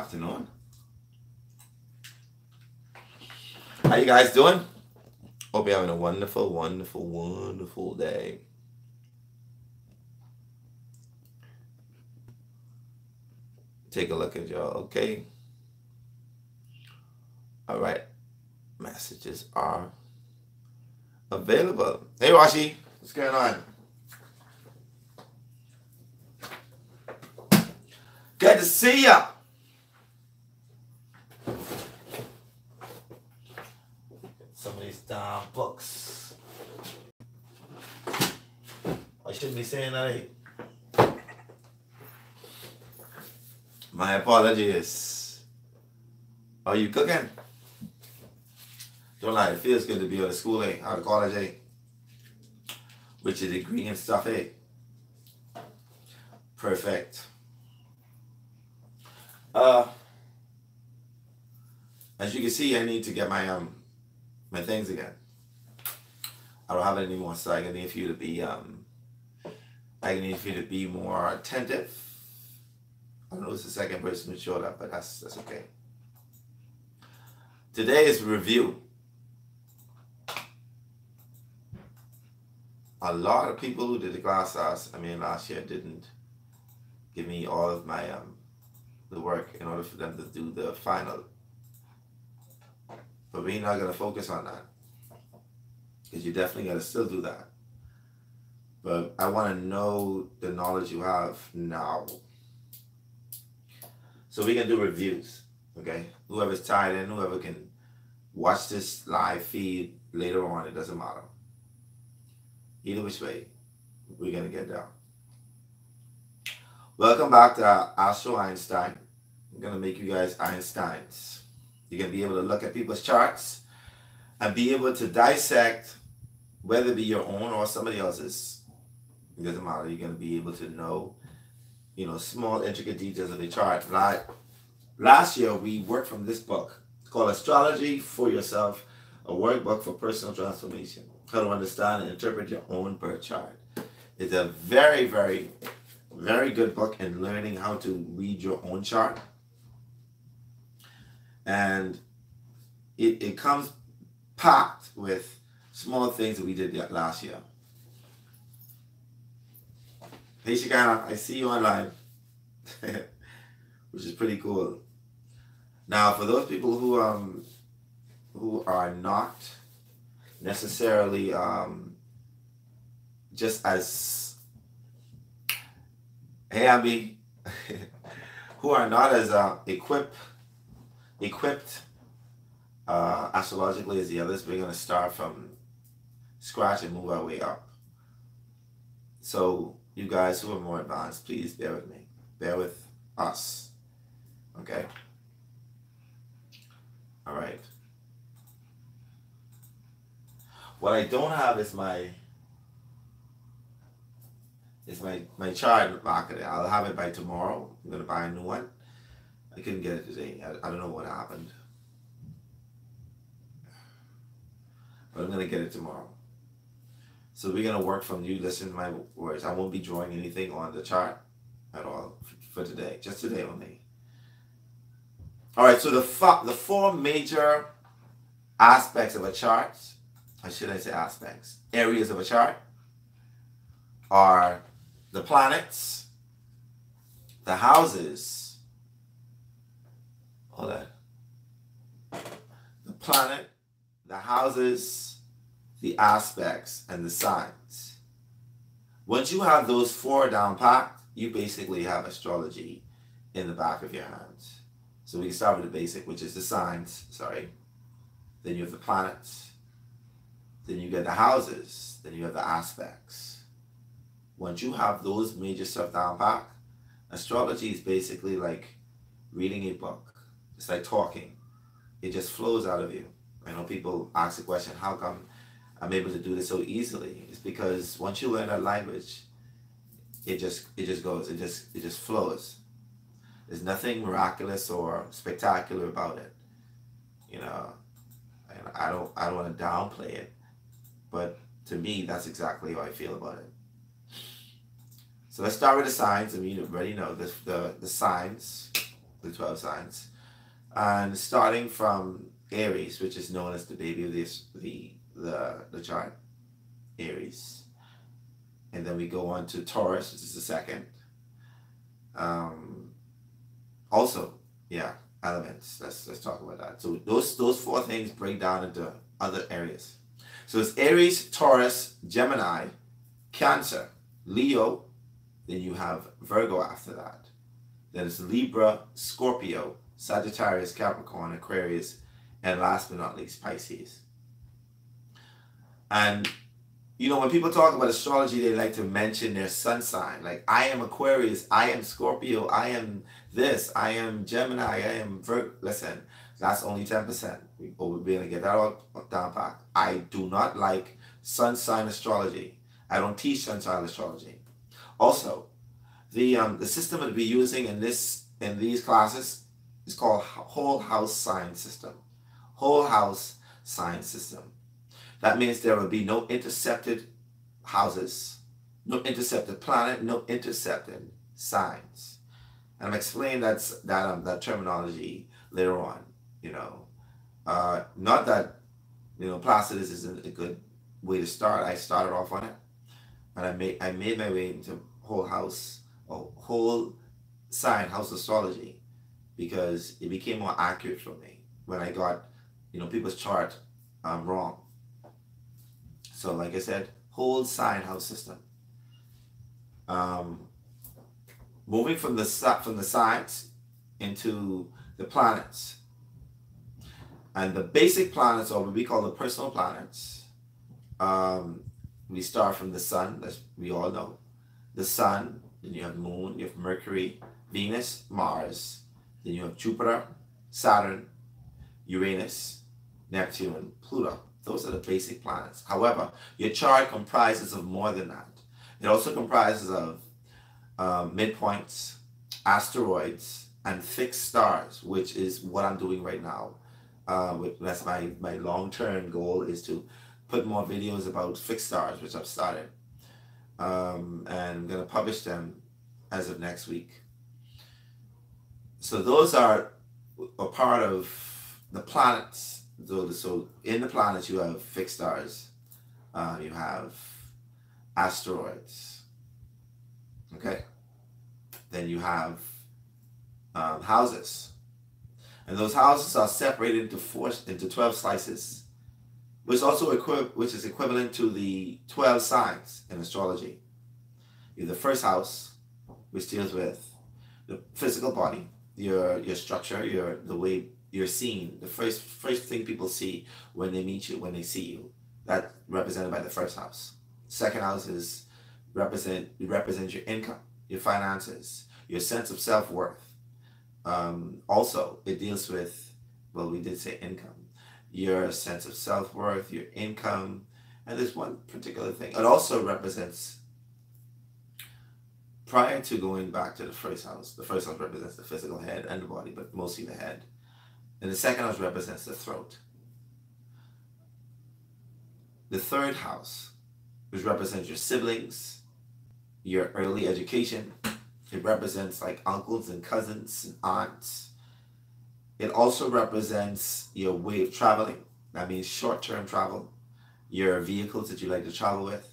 afternoon. How you guys doing? Hope you're having a wonderful, wonderful, wonderful day. Take a look at y'all, okay? All right. Messages are available. Hey, Washi. What's going on? Good to see ya. Some of these damn books. I shouldn't be saying that. My apologies. Are you cooking? Don't lie, it feels good to be out of school, out of college, with your degree and stuff, Perfect. As you can see, I need to get my my things again. I don't have it anymore, so I need for you to be more attentive. I don't know, it's the second person who showed up, but that's okay. Today is review. A lot of people who did the class last year didn't give me all of my the work in order for them to do the final. But we're not going to focus on that, because you definitely got to still do that. But I want to know the knowledge you have now, so we can do reviews, okay? Whoever's tied in, whoever can watch this live feed later on, it doesn't matter. Either which way, we're going to get down. Welcome back to Astro Einstein. I'm going to make you guys Einsteins. You're going to be able to look at people's charts and be able to dissect, whether it be your own or somebody else's. It doesn't matter. You're going to be able to know, small intricate details of the chart. Like last year, we worked from this book. It's called Astrology for Yourself, a workbook for personal transformation. How to understand and interpret your own birth chart. It's a very, very, very good book in learning how to read your own chart. And it comes packed with small things that we did last year. Hey, Shikana, I see you online, which is pretty cool. Now, for those people who are not necessarily just as, hey, Abby, who are not as equipped astrologically as the others, we're going to start from scratch and move our way up. So you guys who are more advanced, please bear with me. Bear with us. Okay? All right. What I don't have is my chart market. I'll have it by tomorrow. I'm going to buy a new one. I couldn't get it today. I don't know what happened. But I'm going to get it tomorrow. So we're going to work from you. Listen to my words. I won't be drawing anything on the chart at all for today. Just today only. All right. So the four major aspects of a chart, or should I say aspects, areas of a chart, are the planets, the houses, hold on, the planet, the houses, the aspects, and the signs. Once you have those four down packed, you basically have astrology in the back of your hands. So we can start with the basic, which is the signs, Then you have the planets. Then you get the houses. Then you have the aspects. Once you have those major stuff down packed, astrology is basically like reading a book. It's like talking. It just flows out of you. I know people ask the question, how come I'm able to do this so easily? It's because once you learn that language, it just goes. It just flows. There's nothing miraculous or spectacular about it. And I don't want to downplay it, but to me, that's exactly how I feel about it. So let's start with the signs. I mean, you already know the signs, the 12 signs. And starting from Aries, which is known as the baby of the chart, Aries. And then we go on to Taurus, which is the second. Also, yeah, elements. Let's talk about that. So those four things break down into other areas. So it's Aries, Taurus, Gemini, Cancer, Leo, then you have Virgo after that. Then it's Libra, Scorpio, Sagittarius, Capricorn, Aquarius, and last but not least, Pisces. And you know, when people talk about astrology, they like to mention their sun sign. Like, I am Aquarius, I am Scorpio, I am this, I am Gemini, I am Virgo. Listen, that's only 10%. We're going to get that all down pat. I do not like sun sign astrology. I don't teach sun sign astrology. Also, the system that we're using in these classes is called whole house sign system. Whole house sign system. That means there will be no intercepted houses, no intercepted planet, no intercepted signs. And I'm explaining that terminology later on. You know, not that Placidus isn't a good way to start. I started off on it, and I made my way into whole house or whole sign house astrology because it became more accurate for me when I got people's chart wrong. So, like I said, whole sign house system. Moving from the signs into the planets, and the basic planets, or what we call the personal planets. We start from the sun, as we all know. The sun, then you have Moon, you have Mercury, Venus, Mars, then you have Jupiter, Saturn, Uranus, Neptune, Pluto. Those are the basic planets. However, your chart comprises of more than that. It also comprises of midpoints, asteroids, and fixed stars, which is what I'm doing right now. That's my long-term goal, is to put more videos about fixed stars, which I've started. And I'm going to publish them as of next week. So those are a part of the planets. So in the planets you have fixed stars, you have asteroids, okay? Then you have houses, and those houses are separated into 12 slices, which is equivalent to the 12 signs in astrology. You have the first house, which deals with the physical body, your structure, the way you're seen, the first thing people see when they meet you, when they see you. That represented by the first house. Second house represents your income, your finances, your sense of self-worth. Also, it deals with, well, we did say income, your sense of self-worth, your income, and there's one particular thing. It also represents, prior to going back to the first house represents the physical head and the body, but mostly the head. And the second house represents the throat. The third house, which represents your siblings, your early education. It represents like uncles and cousins and aunts. It also represents your way of traveling. That means short-term travel. Your vehicles that you like to travel with.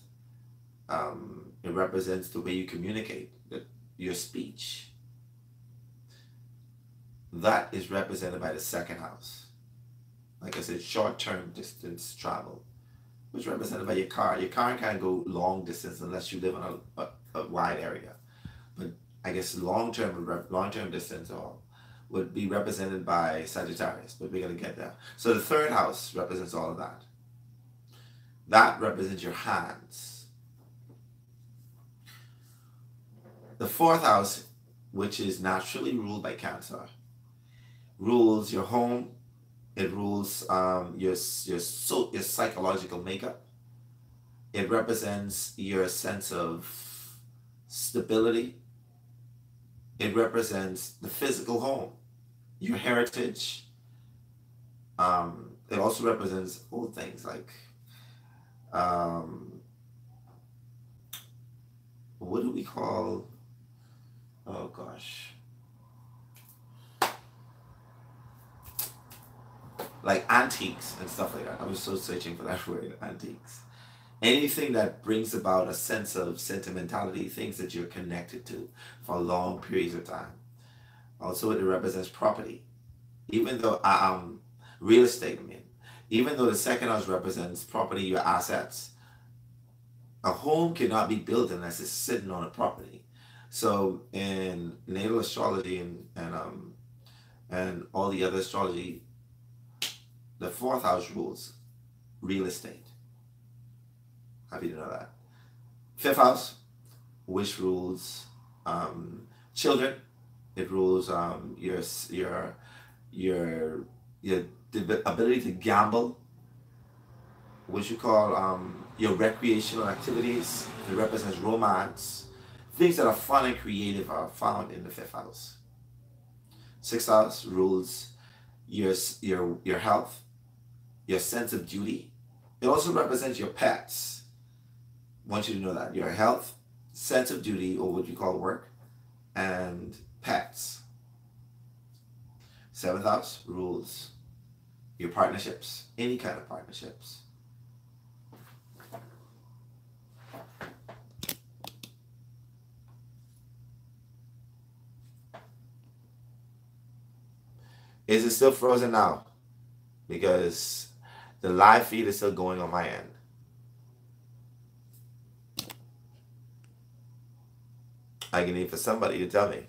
It represents the way you communicate, your speech. That is represented by the second house. Like I said, short-term distance travel, which is represented by your car. Your car can't go long distance unless you live in a wide area. But I guess long-term distance would be represented by Sagittarius, but we're going to get there. So the third house represents all of that. That represents your hands. The fourth house, which is naturally ruled by Cancer, rules your home. It rules your psychological makeup. It represents your sense of stability. It represents the physical home, your heritage. It also represents old things like what do we call? Oh gosh. like antiques and stuff like that. I was so searching for that word, antiques. Anything that brings about a sense of sentimentality, things that you're connected to for long periods of time. Also, it represents property. Even though real estate, I mean, even though the second house represents property, your assets, a home cannot be built unless it's sitting on a property. So in natal astrology and all the other astrology, the fourth house rules real estate. Happy to know that. Fifth house, which rules children. It rules your ability to gamble, what you call your recreational activities. It represents romance. Things that are fun and creative are found in the fifth house. Sixth house rules your health, your sense of duty. It also represents your pets. I want you to know that your health, sense of duty, or what you call work, and pets. Seventh house rules your partnerships, any kind of partnerships. Is it still frozen now? Because the live feed is still going on my end. I can need for somebody to tell me.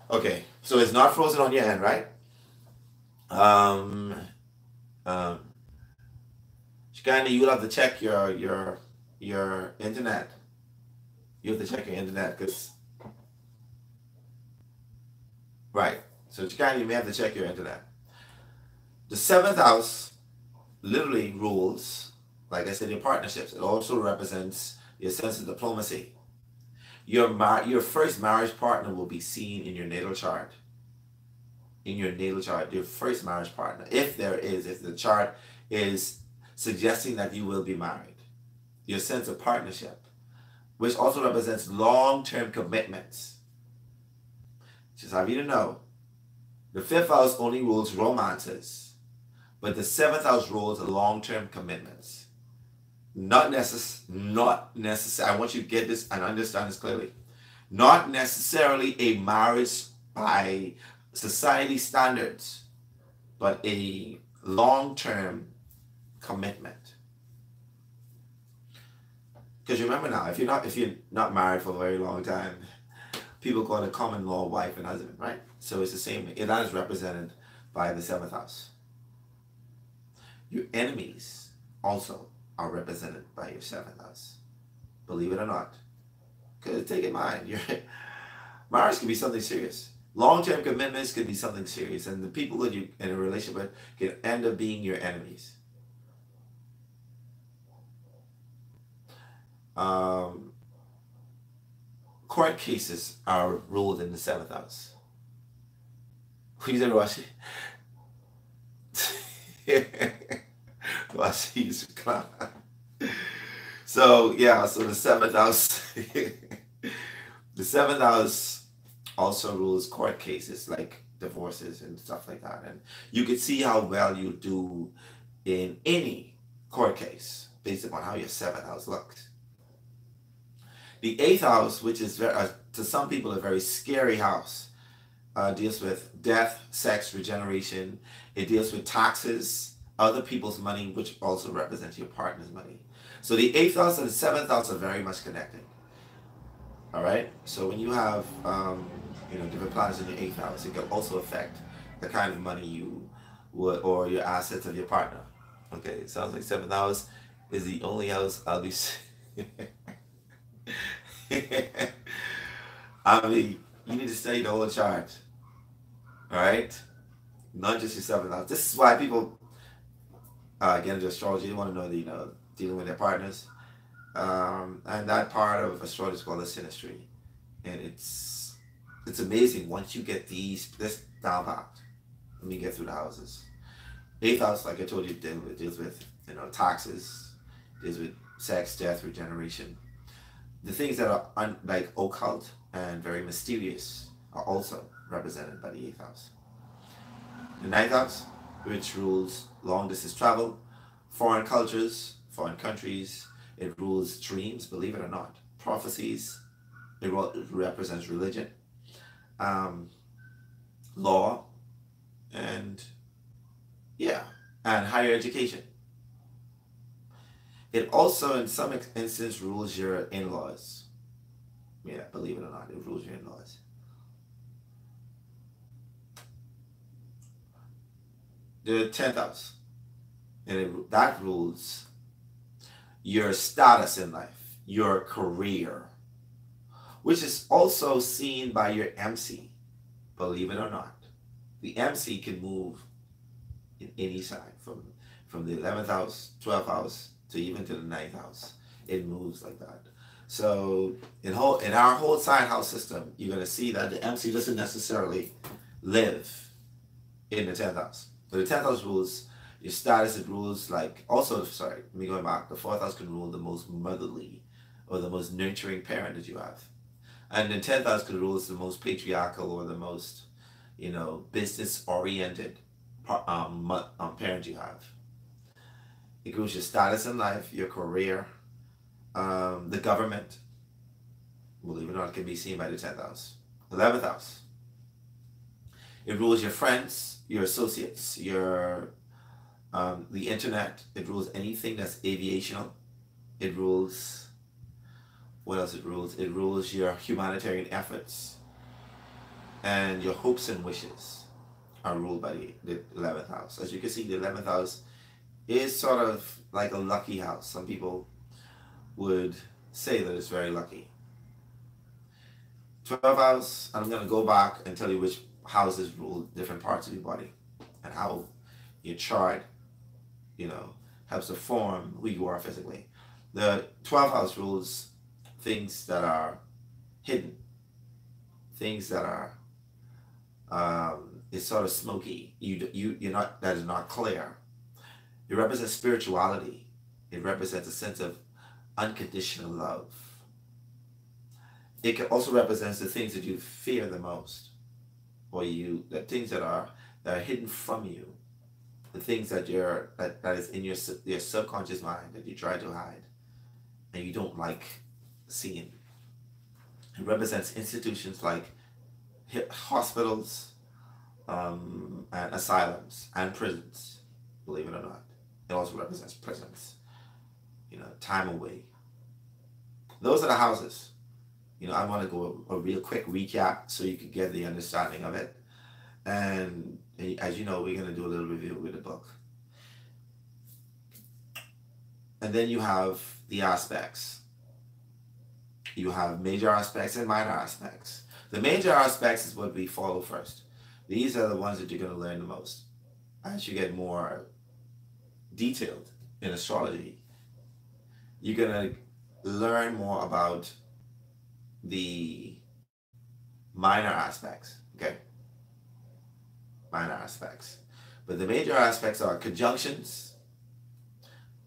Okay, so it's not frozen on your end, right? Shikani, you'll have to check your internet. You have to check your internet because right. So Shikani, you may have to check your internet. The seventh house literally rules, like I said, your partnerships. It also represents your sense of diplomacy. Your first marriage partner will be seen in your natal chart. In your natal chart, your first marriage partner, if the chart is suggesting that you will be married. Your sense of partnership, which also represents long-term commitments. Just have you to know, the fifth house only rules romances, but the seventh house rules long-term commitments. Not necessary. I want you to get this and understand this clearly. Not necessarily a marriage by society standards, but a long-term commitment. Because remember now, if you're not married for a very long time, people call it common law wife and husband, right? So it's the same. That is represented by the seventh house. Your enemies also are represented by your seventh house. Believe it or not. Because take in mind, your marriage can be something serious. Long-term commitments could be something serious. And the people that you in a relationship with can end up being your enemies. Court cases are ruled in the seventh house. Who you said, Rashi? Rashi is a clown. So yeah, so the seventh house, the seventh house also rules court cases like divorces and stuff like that. And you can see how well you do in any court case based upon how your seventh house looks. The eighth house, which is to some people a very scary house, deals with death, sex, regeneration. It deals with taxes, other people's money, which also represents your partner's money. So the eighth house and the seventh house are very much connected. All right. So when you have different planets in the eighth house, it can also affect the kind of money you would or your assets of your partner. Okay. It sounds like seventh house is the only house I'll be. I mean, you need to study the whole chart. All right, not just your seventh house. This is why people get into astrology. They want to know dealing with their partners, and that part of astrology is called the synastry, and it's amazing once you get this down pat. Let me get through the houses. Eighth house, like I told you, deals with taxes, deals with sex, death, regeneration. The things that are like occult and very mysterious are also represented by the 8th house. The 9th house, which rules long distance travel, foreign cultures, foreign countries. It rules dreams, believe it or not, prophecies. It represents religion, law, and and higher education. It also, in some instances, rules your in-laws. Yeah, believe it or not, it rules your in-laws. The 10th house, and that rules your status in life, your career, which is also seen by your MC, believe it or not. The MC can move in any sign, from the 11th house, 12th house, to even to the 9th house. It moves like that. So in our whole sign house system, you're going to see that the MC doesn't necessarily live in the 10th house. But the 10th house rules your status. It rules, like, also, sorry, let me go back. The 4th house can rule the most motherly or the most nurturing parent that you have. And the 10th house could rule the most patriarchal or the most, business oriented parent you have. It rules your status in life, your career, the government. Believe it or not, can be seen by the 10th house. 11th house. It rules your friends, your associates, your the internet. It rules anything that's aviational. It rules, what else it rules? It rules your humanitarian efforts, and your hopes and wishes are ruled by the 11th house. As you can see, the 11th house is sort of like a lucky house. Some people would say that it's very lucky. 12th house, I'm going to go back and tell you which houses rule different parts of your body and how your chart, helps to form who you are physically. The 12th house rules things that are hidden, things that are it's sort of smoky. You're not, that is not clear. It represents spirituality. It represents a sense of unconditional love. It can also represent the things that you fear the most, or the things that are hidden from you, the things that that is in your subconscious mind that you try to hide, and you don't like seeing. It represents institutions like hospitals, and asylums and prisons. Believe it or not, it also represents prisons. Time away. Those are the houses. I want to go a real quick recap so you can get the understanding of it. And as you know, we're going to do a little review with the book. And then you have the aspects. You have major aspects and minor aspects. The major aspects is what we follow first. These are the ones that you're going to learn the most. As you get more detailed in astrology, you're going to learn more about the minor aspects, okay? Minor aspects. But the major aspects are conjunctions,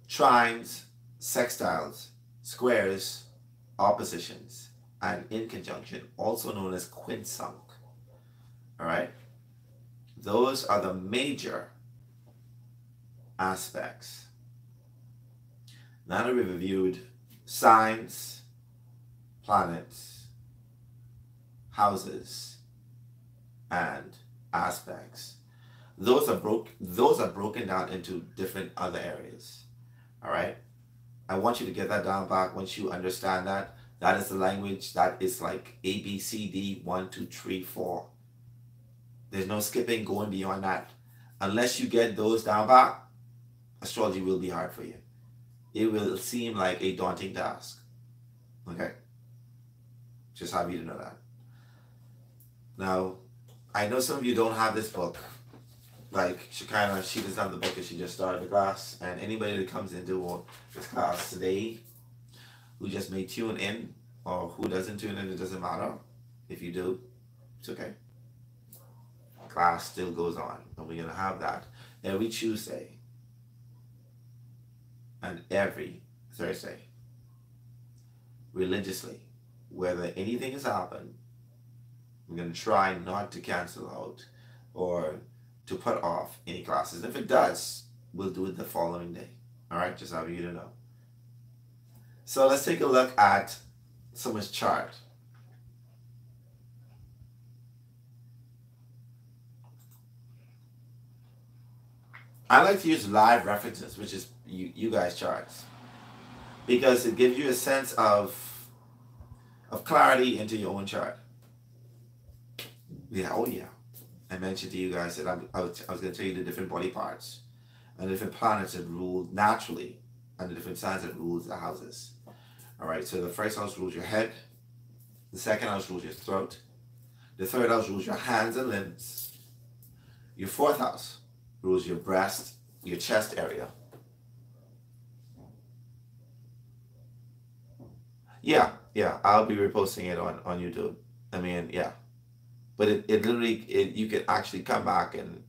trines, sextiles, squares, oppositions, and in conjunction, also known as quinsunk. All right? Those are the major aspects. Now that we've reviewed signs, planets, houses, and aspects, those are broken down into different other areas. All right? I want you to get that down back. Once you understand that, that is the language that is like A, B, C, D, 1, 2, 3, 4. There's no skipping going beyond that. Unless you get those down back, astrology will be hard for you. It will seem like a daunting task. Okay? Just have you to know that. Now, I know some of you don't have this book. Like Shekinah, she doesn't have the book and she just started the class. And anybody that comes into this class today who just may tune in, or who doesn't tune in, it doesn't matter. If you do, it's okay. Class still goes on. And we're going to have that every Tuesday and every Thursday. Religiously. Whether anything has happened, I'm going to try not to cancel out or to put off any classes. If it does, we'll do it the following day. All right, just have you to know. So let's take a look at someone's chart. I like to use live references, which is you guys' charts, because it gives you a sense of clarity into your own chart. Yeah, oh yeah. I mentioned to you guys that I was going to tell you the different body parts and the different planets that rule naturally and the different signs that rules the houses. All right, so the first house rules your head. The second house rules your throat. The third house rules your hands and limbs. Your fourth house rules your breast, your chest area. Yeah, I'll be reposting it on YouTube. I mean, yeah. But it literally, you can actually come back and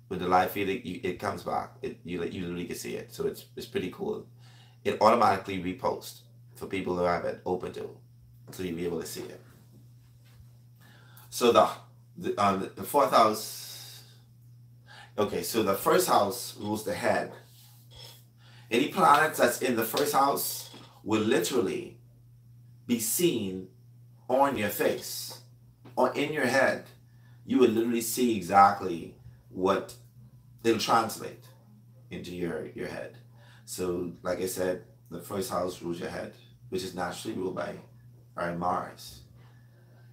with the live feed, it comes back. You literally can see it. So it's pretty cool. It automatically reposts for people who have it open to, so you'll be able to see it. So the fourth house. Okay, so the first house rules the head. Any planets that's in the first house will literally be seen on your face or in your head. You will literally see exactly what it'll translate into your head. So like I said, the first house rules your head, which is naturally ruled by Mars.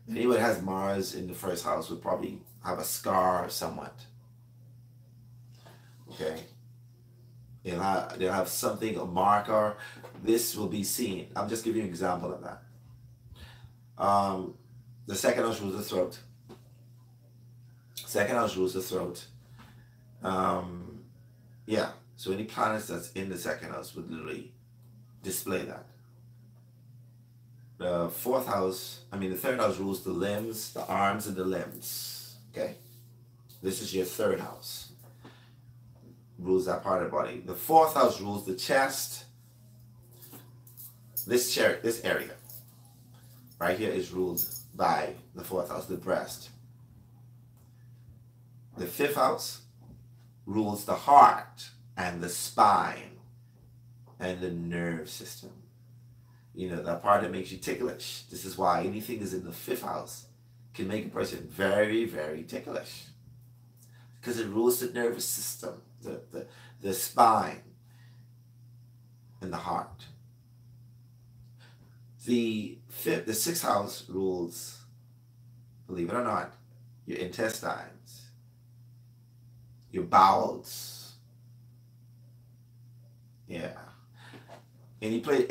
Anyone that has Mars in the first house would probably have a scar somewhat. Okay. They'll have something, a marker. This will be seen. I'm just giving you an example of that. The second house rules the throat. Second house rules the throat. Yeah. So any planets that's in the second house would literally display that. The third house rules the limbs, the arms, and the limbs. Okay. This is your third house. Rules that part of the body. The fourth house rules the chest. This area right here is ruled by the fourth house, the breast. The fifth house rules the heart and the spine and the nerve system. You know, that part that makes you ticklish. This is why anything that's in the fifth house can make a person very, very ticklish. Because it rules the nervous system, the spine, and the heart. The sixth house rules, believe it or not, your intestines, your bowels. Yeah. And you play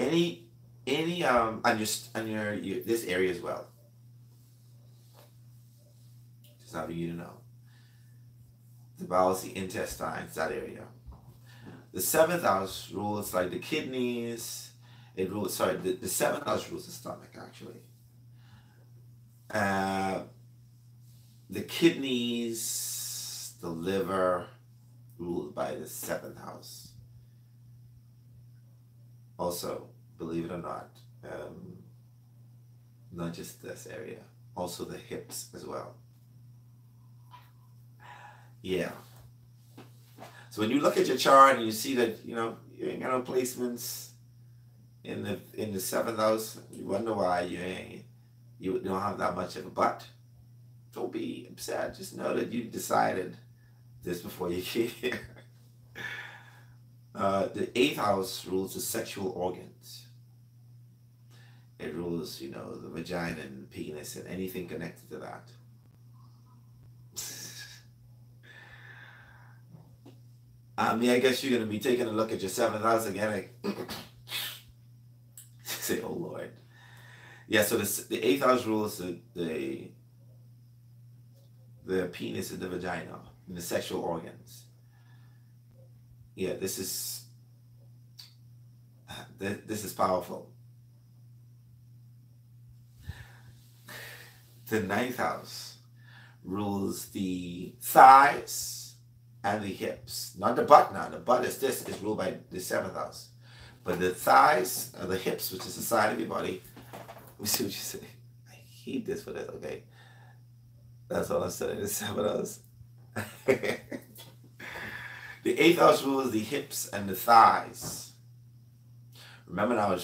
on your this area as well. Just having you to know. The bowels, the intestines, that area. The seventh house rules like the kidneys. It rules, the seventh house rules the stomach, actually. The kidneys, the liver, ruled by the seventh house. Also, believe it or not, not just this area, also the hips as well. Yeah. So when you look at your chart and you see that, you ain't got no placements in the seventh house, you wonder why you don't have that much of a butt. Don't be upset. Just know that you decided this before you came here. The eighth house rules the sexual organs. It rules, the vagina and penis and anything connected to that. I guess you're going to be taking a look at your seventh house again. Say, oh Lord. Yeah, so the eighth house rules the penis and the vagina and the sexual organs. Yeah, this is powerful. The ninth house rules the thighs and the hips. Not the butt now. The butt is ruled by the seventh house. But the thighs, or the hips, which is the side of your body. Let me see what you say. I hate this for this, okay? That's all I'm saying. The 7th house. The 8th house rules the hips and the thighs. Remember now,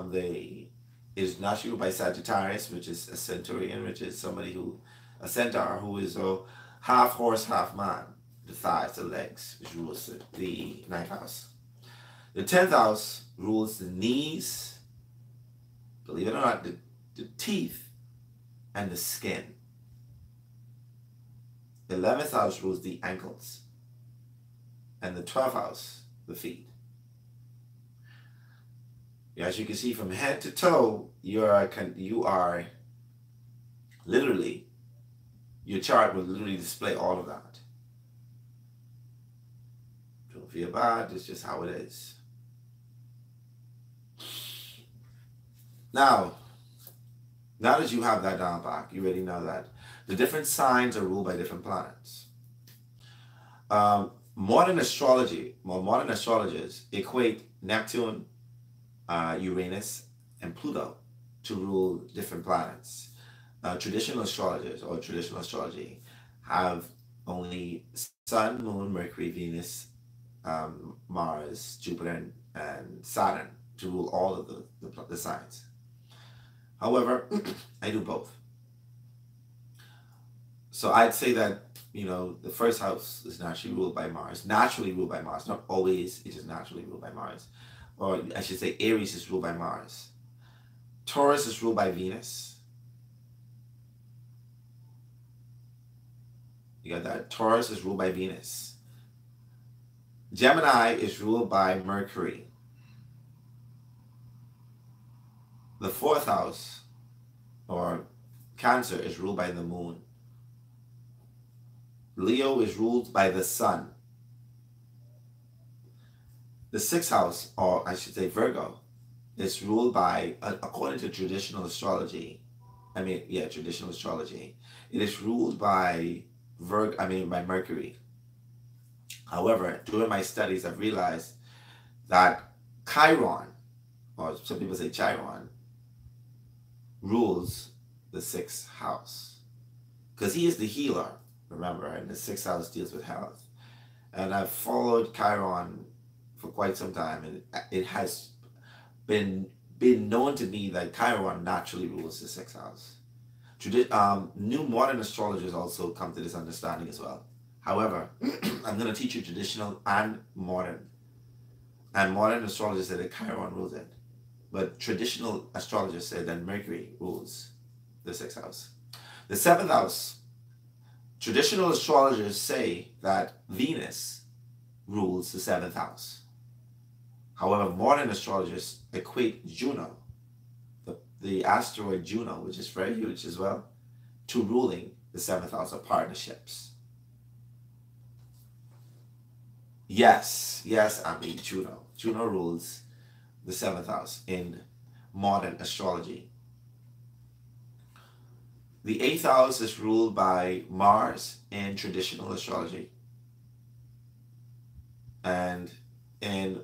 the is naturally ruled by Sagittarius, which is a centurion, which is somebody who, a centaur, who is a half horse, half man. The thighs, the legs, which rules the 9th house. The 10th house rules the knees, believe it or not, the teeth, and the skin. The 11th house rules the ankles, and the 12th house, the feet. As you can see, from head to toe, you are literally, your chart will literally display all of that. Don't feel bad, it's just how it is. Now that you have that down back, you already know that the different signs are ruled by different planets. Modern astrologers equate Neptune, Uranus, and Pluto to rule different planets. Traditional astrologers or traditional astrology have only Sun, Moon, Mercury, Venus, Mars, Jupiter, and Saturn to rule all of the signs. However, I do both. So I'd say that, the first house is naturally ruled by Mars. Not always, it is naturally ruled by Mars. Or I should say Aries is ruled by Mars. Taurus is ruled by Venus. You got that? Taurus is ruled by Venus. Gemini is ruled by Mercury. The 4th house, or Cancer, is ruled by the moon. Leo is ruled by the sun. The 6th house, or I should say Virgo, is ruled by, according to traditional astrology, traditional astrology, it is ruled by by Mercury. However, during my studies, I've realized that Chiron, or some people say Chiron, rules the 6th house, because he is the healer, remember, and the 6th house deals with health. And I've followed Chiron for quite some time, and it has been known to me that Chiron naturally rules the 6th house. New modern astrologers also come to this understanding as well. However, I'm going to teach you traditional and modern. And modern astrologers say that Chiron rules it. But traditional astrologers say that Mercury rules the 6th house. The 7th house, traditional astrologers say that Venus rules the 7th house. However, modern astrologers equate Juno, the asteroid Juno, which is very huge as well, to ruling the 7th house of partnerships. Yes, Juno. Juno rules the 7th house in modern astrology. The 8th house is ruled by Mars in traditional astrology. And in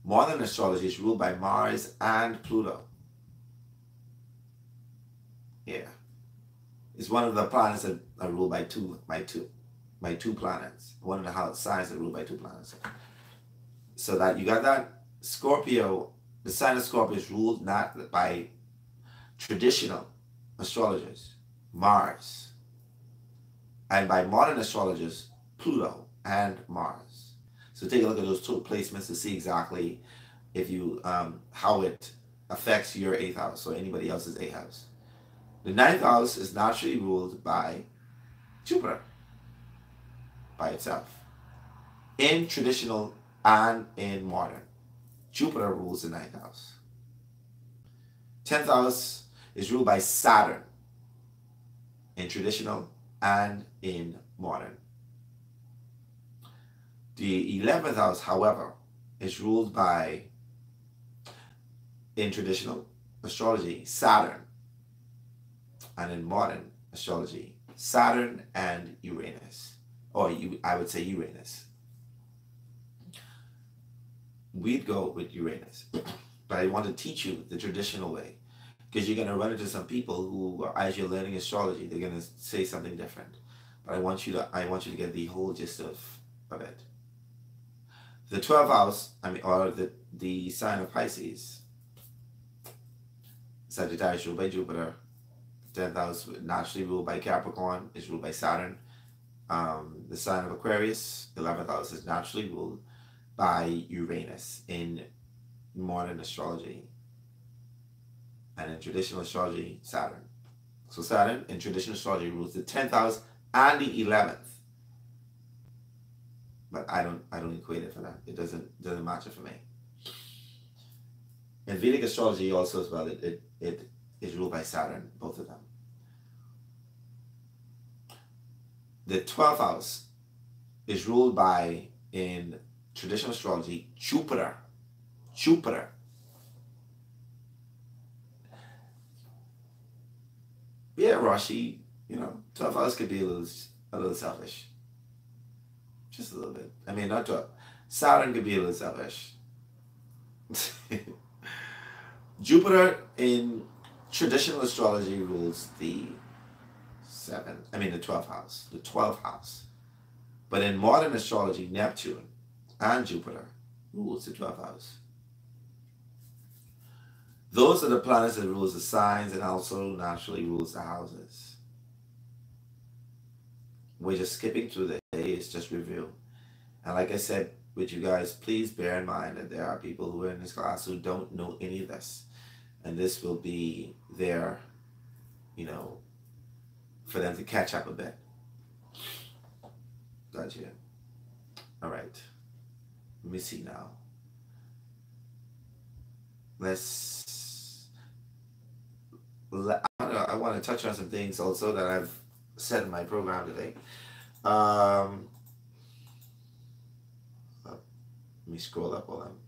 modern astrology, it's ruled by Mars and Pluto. Yeah. It's one of the planets that are ruled by two planets. One of the signs that are ruled by 2 planets. So that you got that. Scorpio, the sign of Scorpio is ruled not by traditional astrologers, Mars, and by modern astrologers, Pluto and Mars. So take a look at those 2 placements to see exactly if you how it affects your 8th house or anybody else's 8th house. The 9th house is naturally ruled by Jupiter by itself, in traditional and in modern. Jupiter rules the 9th house. 10th house is ruled by Saturn in traditional and in modern. The 11th house, however, is ruled by, in traditional astrology, Saturn, and in modern astrology, Saturn and Uranus, or I would say Uranus. We'd go with Uranus, but I want to teach you the traditional way. Because you're going to run into some people who, as you're learning astrology, they're going to say something different. But I want you to get the whole gist of it. The 12th house, or the sign of Pisces, Sagittarius ruled by Jupiter. 10th house naturally ruled by Capricorn, is ruled by Saturn. The sign of Aquarius, 11th house, is naturally ruled by Uranus in modern astrology. And in traditional astrology, Saturn. So Saturn in traditional astrology rules the 10th house and the 11th. But I don't equate it for that. It doesn't match it for me. In Vedic astrology also as well, it is ruled by Saturn, both of them. The 12th house is ruled by, in traditional astrology, Jupiter. Jupiter. Yeah, Rashi, 12th house could be a little selfish. Just a little bit. Not 12. Saturn could be a little selfish. Jupiter in traditional astrology rules the 12th house. The 12th house. But in modern astrology, Neptune and Jupiter rules the 12th house. Those are the planets that rules the signs and also naturally rules the houses. We're just skipping through the day. It's just review. And like I said with you guys, please bear in mind that there are people who are in this class who don't know any of this. And this will be there, for them to catch up a bit. Gotcha. All right. Let me see now. I want to touch on some things also that I've said in my program today. Let me scroll up all them.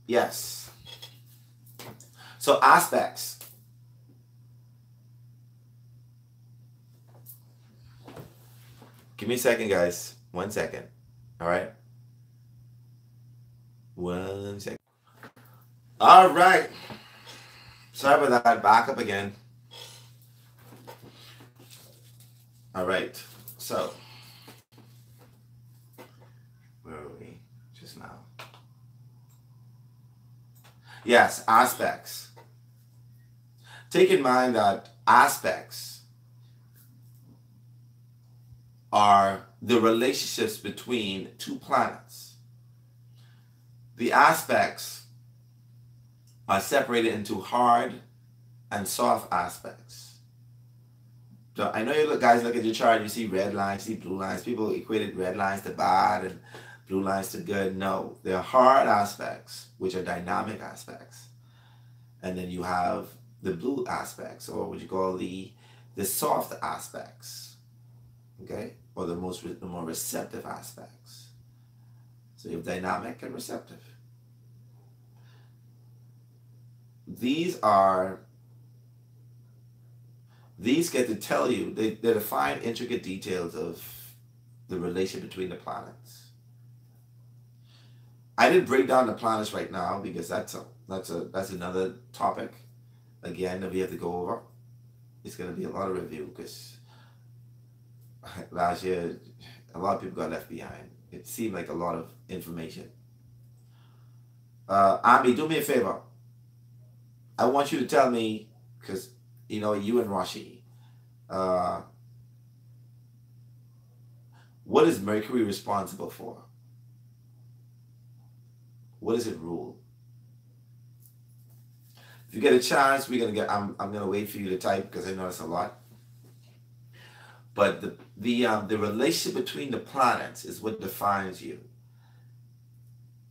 Yes. So aspects. Give me a second, guys. 1 second. All right. 1 second. All right. Sorry about that. Back up again. All right. So, where are we just now? Yes, aspects. Take in mind that aspects are the relationships between two planets. The aspects are separated into hard and soft aspects. So I know you guys look at your chart, you see red lines, you see blue lines. People equated red lines to bad and blue lines to good. No, they're hard aspects, which are dynamic aspects. And then you have the blue aspects, or what you call the soft aspects, okay? Or the more receptive aspects. So you have dynamic and receptive. These get to tell you, they define intricate details of the relation between the planets. I didn't break down the planets right now because that's another topic, again, that we have to go over. It's going to be a lot of review because last year a lot of people got left behind. It seemed like a lot of information. Ami, do me a favor. I want you to tell me, because you and Rashi, what is Mercury responsible for? What does it rule? If you get a chance, I'm gonna wait for you to type because I know it's a lot. But the relationship between the planets is what defines you.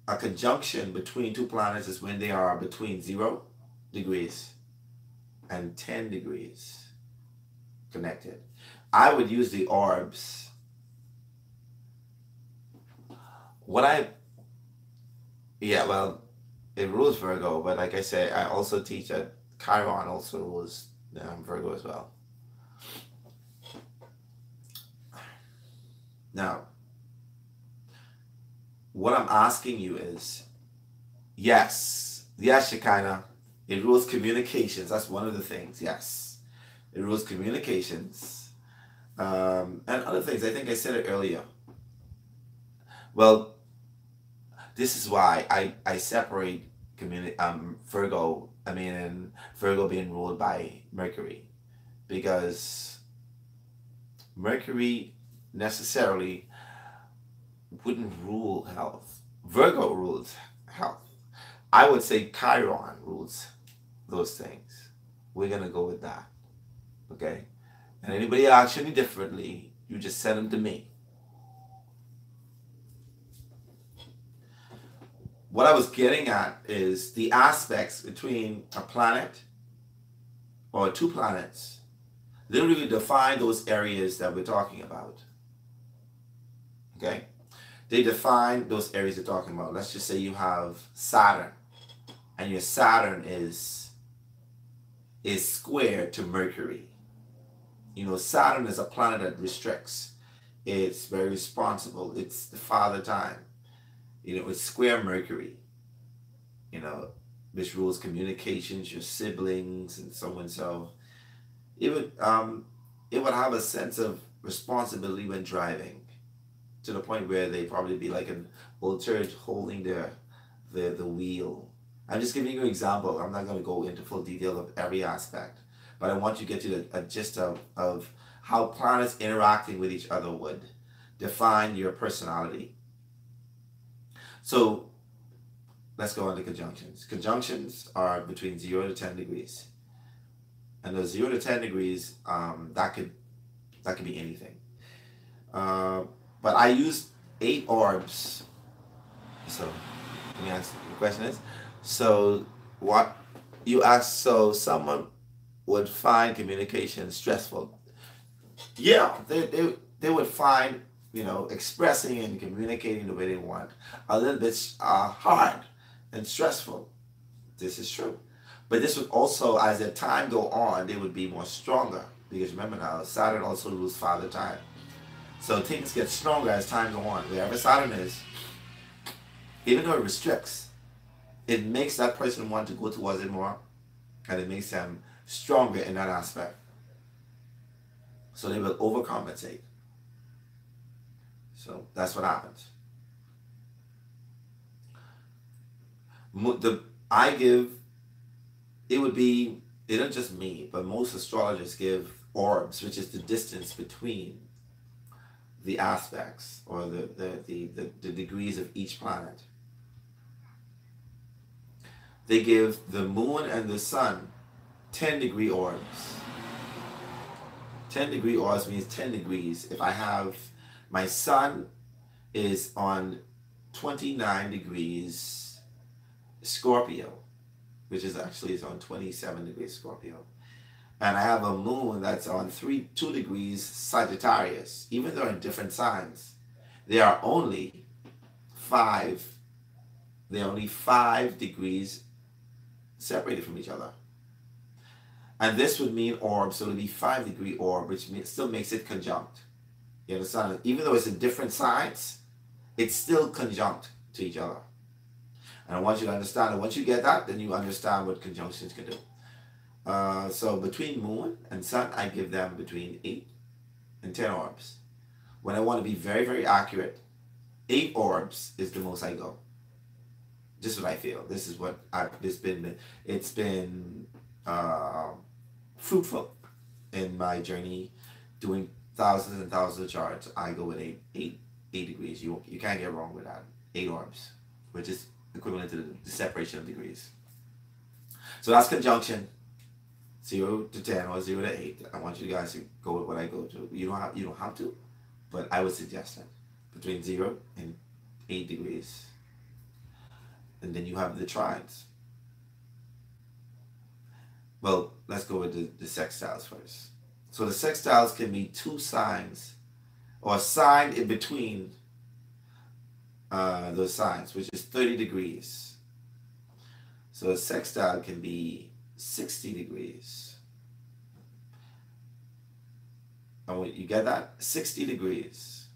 A conjunction between two planets is when they are between 0 degrees and 10 degrees connected. I would use the orbs. It rules Virgo, but like I say, I also teach that Chiron also rules Virgo as well. Now, what I'm asking you is, yes, Shekinah, it rules communications. That's one of the things. Yes, it rules communications, and other things. I think I said it earlier. Well, this is why I separate Virgo. I mean, Virgo being ruled by Mercury, because Mercury necessarily wouldn't rule health. Virgo rules health. I would say Chiron rules those things. We're gonna go with that. Okay? And anybody asks you any differently, you just send them to me. What I was getting at is the aspects between a planet or two planets literally define those areas that we're talking about. Okay? They define those areas they're talking about. Let's just say you have Saturn, and your Saturn is square to Mercury. You know, Saturn is a planet that restricts. It's very responsible. It's the father time. You know, it's square Mercury. You know, which rules communications, your siblings, and so and so. It would have a sense of responsibility when driving, to the point where they probably be like an old church holding the wheel. I'm just giving you an example. I'm not going to go into full detail of every aspect, but I want you to get to a gist of how planets interacting with each other would define your personality. So let's go on to conjunctions. Conjunctions are between 0 to 10 degrees. And those 0 to 10 degrees, that could be anything. But I use 8 orbs. So let me ask the question is, so what you ask, so someone would find communication stressful. Yeah, they would find, you know, expressing and communicating the way they want a little bit hard and stressful. This is true. But this would also, as the time go on, they would be more stronger. Because remember now, Saturn also rules father time. So things get stronger as time go on. Wherever Saturn is, even though it restricts, it makes that person want to go towards it more, and it makes them stronger in that aspect. So they will overcompensate. So that's what happens. It would be, it don't just me, but most astrologers give orbs, which is the distance between the aspects, or the degrees of each planet. They give the moon and the sun 10-degree orbs. 10-degree orbs means 10 degrees. If I have, my sun is on 29 degrees Scorpio, which is on 27 degrees Scorpio. And I have a moon that's on 2 degrees Sagittarius. Even though they're in different signs, they are only 5 degrees separated from each other. And this would mean orb, so it would be 5-degree orb, which still makes it conjunct. You understand? Even though it's in different signs, it's still conjunct to each other. And I want you to understand, and once you get that, then you understand what conjunctions can do. So between moon and sun, I give them between 8 and 10 orbs. When I want to be very, very accurate, 8 orbs is the most I go. Just what I feel. This is what it's been fruitful in my journey, doing thousands and thousands of charts. I go with 8 degrees. You can't get wrong with that. 8 orbs, which is equivalent to the separation of degrees. So that's conjunction. 0 to 10 or 0 to 8. I want you guys to go with what I go to. You don't have to, but I would suggest that between 0 and 8 degrees. And then you have the trines. Well, let's go with the sextiles first. So the sextiles can be 2 signs, or a sign in between those signs, which is 30 degrees. So a sextile can be 60 degrees. And you get that? 60 degrees.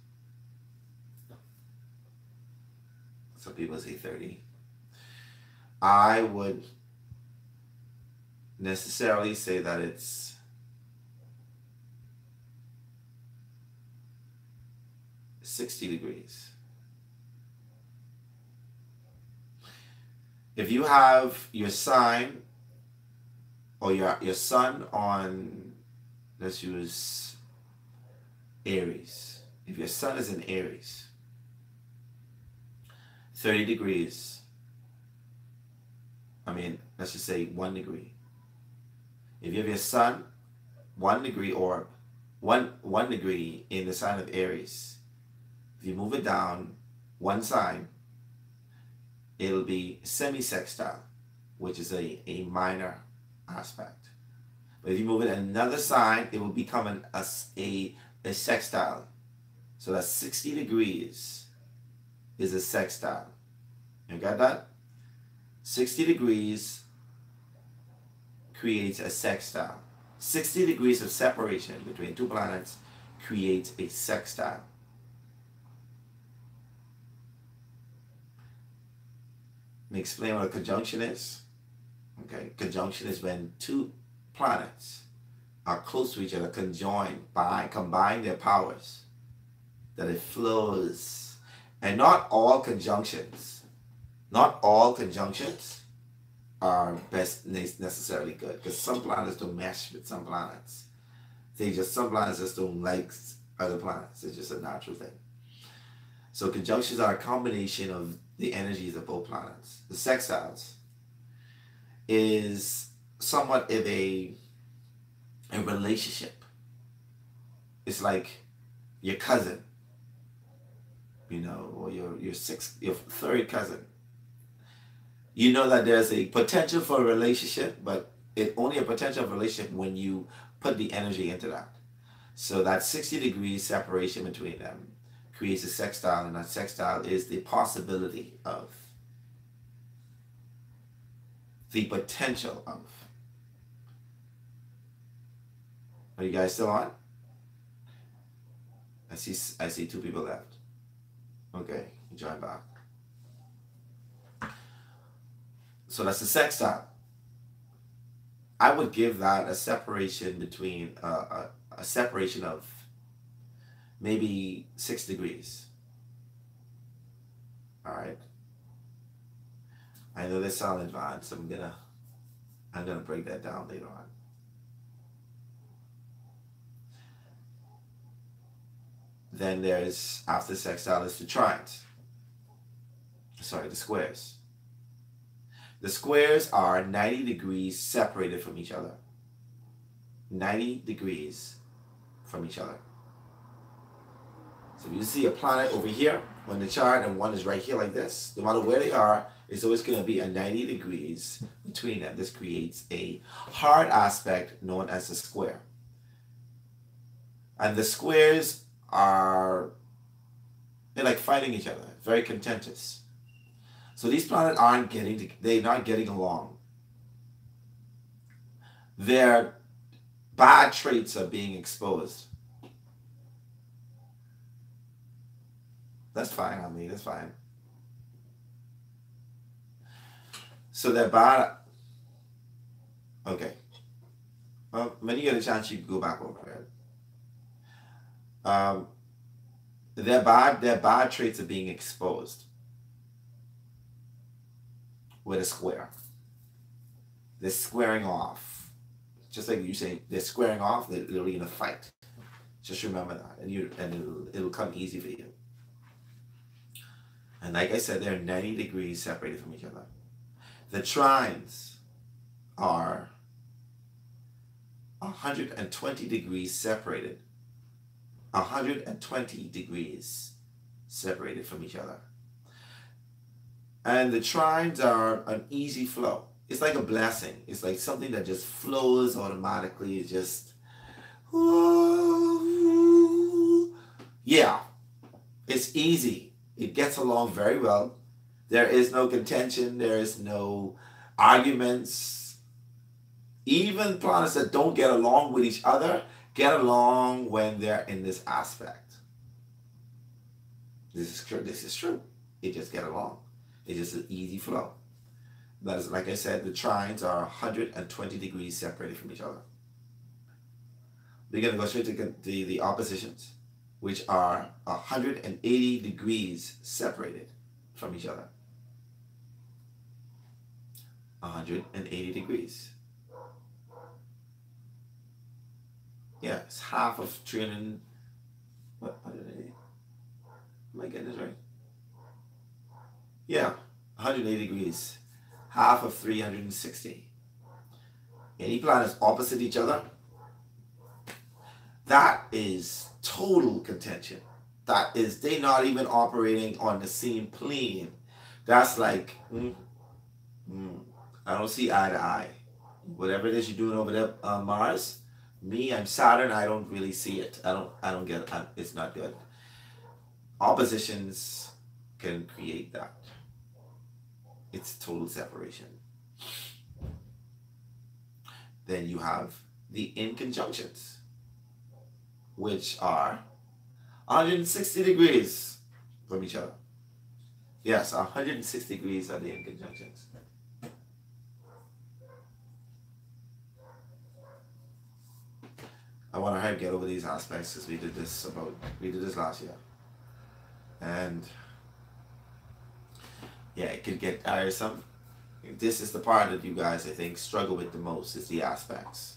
Some people say 30. I would necessarily say that it's 60 degrees. If you have your sign or your sun on, let's use Aries. If your sun is in Aries, 30 degrees, let's just say 1 degree. If you have your sun 1 degree or one degree in the sign of Aries, if you move it down one sign, it'll be semi-sextile, which is a minor aspect. But if you move it another sign, it will become a sextile. So that's 60 degrees is a sextile. You got that? 60 degrees creates a sextile. 60 degrees of separation between two planets creates a sextile. Let me explain what a conjunction is. Okay, conjunction is when two planets are close to each other, combine their powers, that it flows. And not all conjunctions are necessarily good, because some planets don't mesh with some planets. Some planets just don't like other planets. It's just a natural thing. So conjunctions are a combination of the energies of both planets. The sextiles is somewhat of a relationship. It's like your cousin, or your third cousin. You know that there's a potential for a relationship, but it's only a potential for a relationship when you put the energy into that. So that 60 degrees separation between them creates a sextile, and that sextile is the possibility of, the potential of. Are you guys still on? I see 2 people left. Okay, join back. So that's the sextile. I would give that a separation between a separation of maybe 6 degrees. All right. I know this sounds advanced. I'm gonna break that down later on. Then there's, after sextile, is the trines. Sorry, the squares. The squares are 90 degrees separated from each other. 90 degrees from each other. So if you see a planet over here on the chart and one is right here like this, no matter where they are, it's always going to be a 90 degrees between them. This creates a hard aspect known as a square. And the squares they're like fighting each other, very contentious. So these planets they're not getting along. Their bad traits are being exposed. That's fine on me, that's fine. So they're bad. Okay. Well, when you get a chance, you can go back over it. Their bad traits are being exposed with a square. They're squaring off. Just like you say, they're squaring off, they're literally in a fight. Just remember that, and it'll come easy for you. And like I said, they're 90 degrees separated from each other. The trines are 120 degrees separated. 120 degrees separated from each other. And the trines are an easy flow. It's like a blessing. It's like something that just flows automatically. It's just, yeah, it's easy. It gets along very well. There is no contention. There is no arguments. Even planets that don't get along with each other get along when they're in this aspect. This is true. It just get along. It's just an easy flow. That is, like I said, the trines are 120 degrees separated from each other. We're going to go straight to the oppositions, which are 180 degrees separated from each other. 180 degrees. Yeah, it's half of 300. What? 180? Am I getting this right? Yeah, 180 degrees. Half of 360. Any planets opposite each other, that is total contention. That is, they not even operating on the same plane. That's like, I don't see eye to eye. Whatever it is you're doing over there on Mars, me, I'm Saturn, I don't really see it. I don't get it. It's not good. Oppositions can create that. It's total separation. Then you have the inconjunctions, which are 160 degrees from each other. Yes, 160 degrees are the inconjunctions. I want to get over these aspects because we did this last year. And yeah, it could get tiresome. This is the part that you guys, I think, struggle with the most, is the aspects.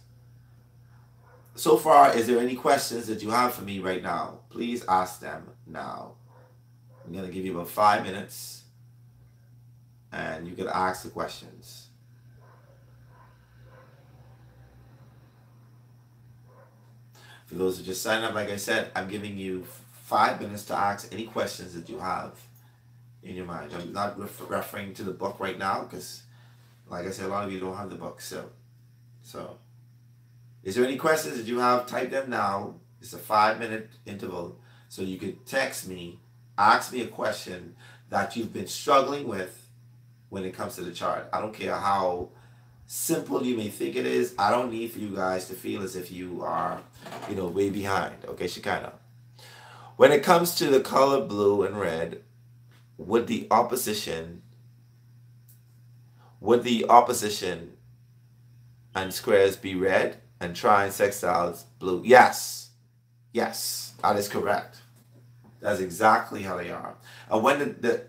So far, is there any questions that you have for me right now? Please ask them now. I'm going to give you about 5 minutes, and you can ask the questions. For those who just signed up, like I said, I'm giving you 5 minutes to ask any questions that you have in your mind. I'm not referring to the book right now because, like I said, a lot of you don't have the book. So, is there any questions that you have? Type them now. It's a 5-minute interval. So you could text me, ask me a question that you've been struggling with when it comes to the chart. I don't care how simple you may think it is. I don't need for you guys to feel as if you are, way behind. Okay, Shekinah. When it comes to the color blue and red, would the opposition and squares be red and trine sextiles blue? Yes, that is correct. That's exactly how they are. And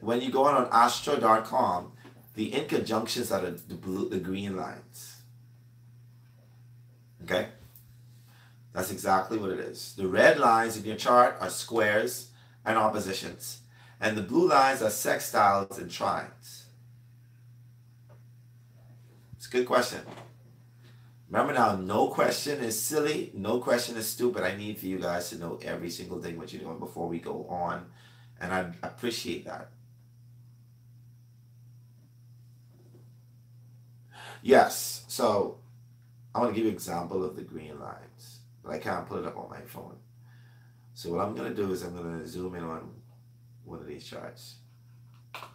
when you go on astro.com, the inconjunctions are the green lines. Okay? That's exactly what it is. The red lines in your chart are squares and oppositions. And the blue lines are sextiles and trines. It's a good question. Remember now, no question is silly. No question is stupid. I need for you guys to know every single thing what you're doing before we go on. And I appreciate that. Yes. So I want to give you an example of the green lines. But I can't put it up on my phone. So what I'm going to do is I'm going to zoom in on one of these charts.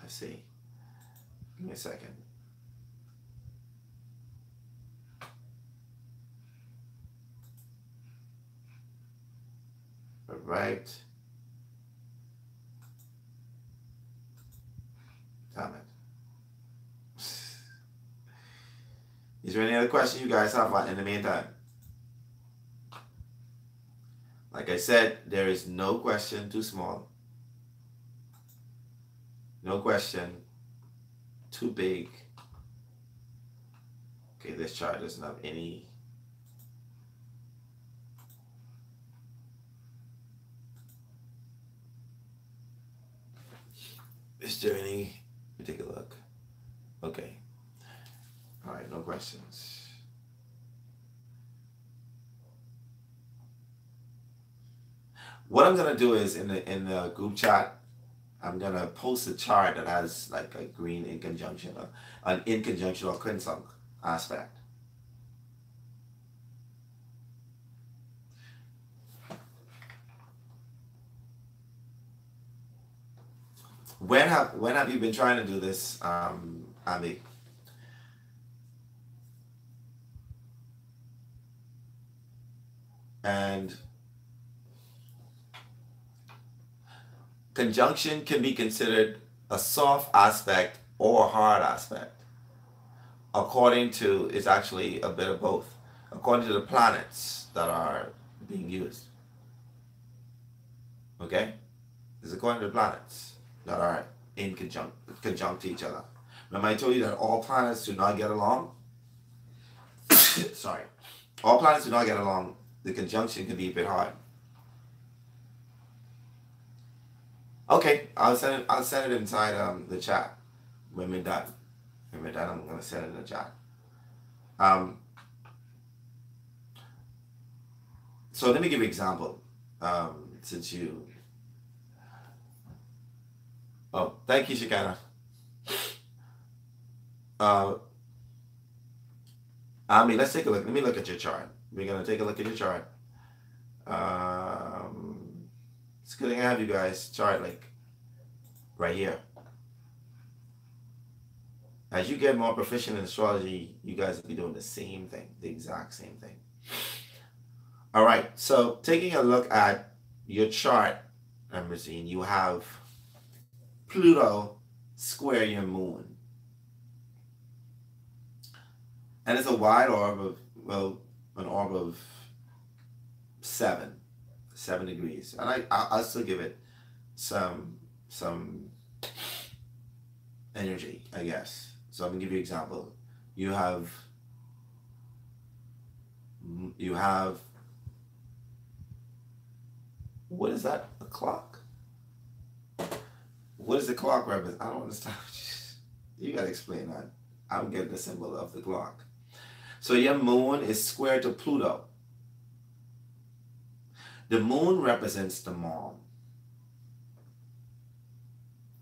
Let's see. Give me a second. All right. Damn it. Is there any other question you guys have in the meantime? Like I said, there is no question too small. No question too big. Okay, this chart doesn't have any. Is there any? Let me take a look. Okay. All right, no questions. What I'm gonna do is in the group chat, I'm gonna post a chart that has like a green inconjunction, an inconjunction or quincunx aspect. When have you been trying to do this, Ami? And conjunction can be considered a soft aspect or a hard aspect. According to, it's actually a bit of both. According to the planets that are being used. Okay? It's according to the planets that are in conjunct to each other. Remember I told you that all planets do not get along? Sorry. All planets do not get along. The conjunction can be a bit hard. Okay, I'll send it inside the chat when we're done. When we're done, I'm gonna send it in the chat. So let me give you an example. Since you thank you, Shikana. Let's take a look. Let me look at your chart. We're gonna take a look at your chart. It's good to have you guys chart like right here. As you get more proficient in astrology, you guys will be doing the same thing, the exact same thing. All right, so taking a look at your chart, Amazine, you have Pluto square your moon. And it's a wide orb of, an orb of 7 degrees. And I'll still give it some energy, I guess. So I'm gonna give you an example. You have what is that? A clock? What is the clock represent? I don't understand. You gotta explain that. I'm getting the symbol of the clock. So your moon is square to Pluto. The moon represents the mom.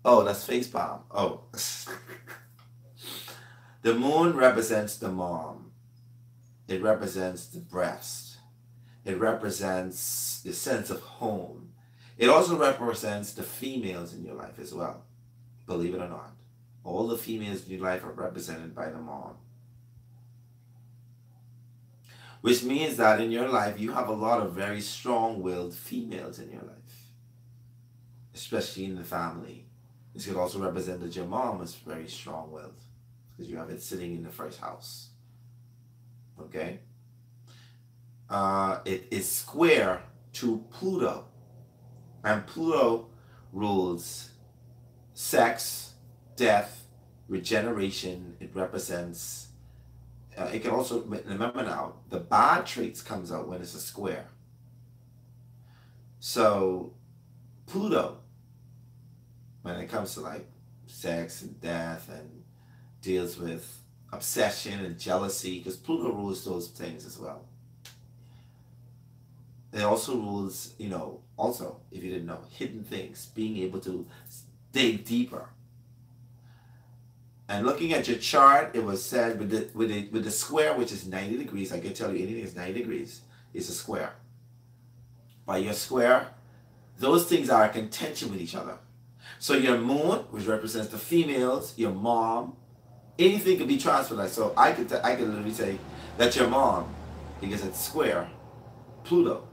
Oh, that's facepalm. Oh. The moon represents the mom. It represents the breast. It represents the sense of home. It also represents the females in your life as well. Believe it or not. All the females in your life are represented by the mom. Which means that in your life, you have a lot of very strong-willed females in your life. Especially in the family. This could also represent that your mom is very strong-willed. Because you have it sitting in the first house. Okay? It is square to Pluto. And Pluto rules sex, death, regeneration. It represents, it can also, remember now, the bad traits comes out when it's a square. So Pluto, when it comes to like sex and death and deals with obsession and jealousy, because Pluto rules those things as well. It also rules, also, if you didn't know, hidden things, being able to dig deeper. And looking at your chart, it was said with the square, which is 90 degrees, I can tell you anything that's 90 degrees is a square. By your square, those things are in contention with each other. So your moon, which represents the females, your mom, anything can be transferred. So I could literally say that your mom, because it's square, Pluto.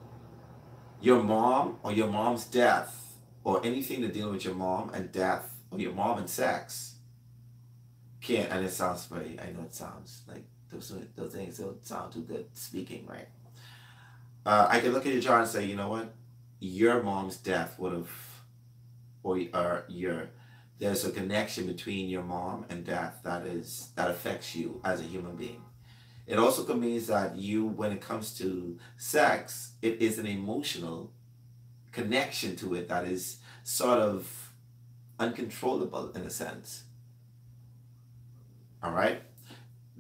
Your mom or your mom's death or anything to deal with your mom and death or your mom and sex can't, and it sounds very, I know it sounds like those things don't sound too good speaking, right? I can look at your chart and say, you know what? Your mom's death would have, there's a connection between your mom and death that affects you as a human being. It also means that you, when it comes to sex, it is an emotional connection to it that is sort of uncontrollable in a sense. All right?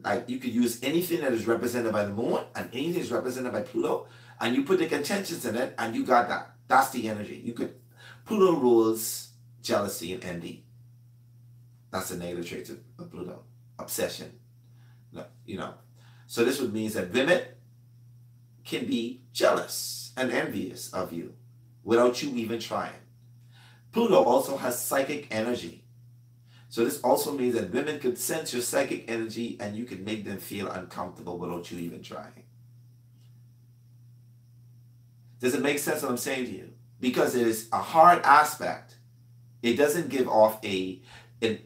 Like you could use anything that is represented by the moon and anything that is represented by Pluto, and you put the contentions in it, and you got that. That's the energy. Pluto rules jealousy and envy. That's the negative trait of Pluto. Obsession. So this would mean that women can be jealous and envious of you without you even trying. Pluto also has psychic energy. So this also means that women could sense your psychic energy and you could make them feel uncomfortable without you even trying. Does it make sense what I'm saying to you? Because it is a hard aspect It doesn't give off an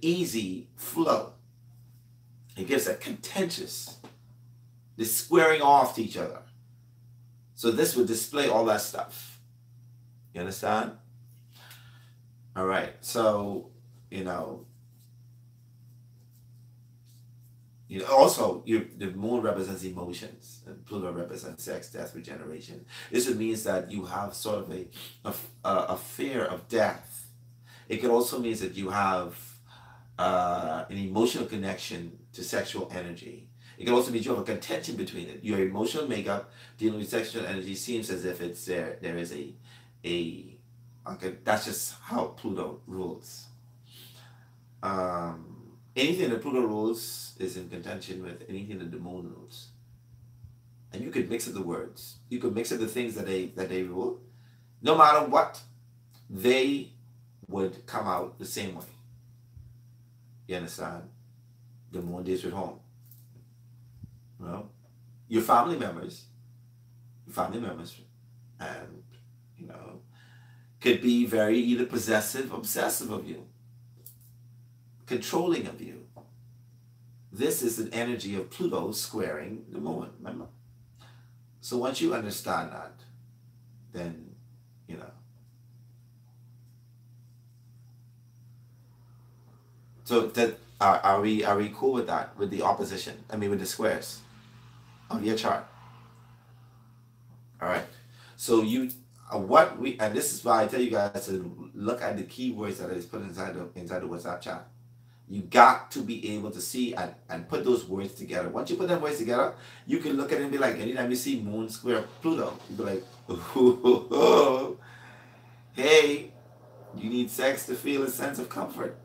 easy flow. It gives a contentious, the squaring off to each other. So this would display all that stuff. You understand? All right. So, you know, also, the moon represents emotions, and Pluto represents sex, death, regeneration. This means that you have sort of a fear of death. It could also mean that you have an emotional connection to sexual energy. It can also mean you have a contention between it. Your emotional makeup dealing with sexual energy seems as if it's there. There is that's just how Pluto rules. Anything that Pluto rules is in contention with anything that the moon rules. And you could mix up the words. You could mix up the things that they rule. No matter what, they would come out the same way. You understand? The moon deals with home. Well, your family members, and could be very either possessive, obsessive of you, controlling of you. This is an energy of Pluto squaring the moon, remember? So once you understand that, then, So that are we cool with that? With the opposition? I mean, with the squares of your chart. All right. So and this is why I tell you guys to look at the keywords that is put inside the WhatsApp chat. You got to be able to see and put those words together. Once you put them words together, you can look at it and be like, anytime you see moon square Pluto, you be like, oh, hey, you need sex to feel a sense of comfort.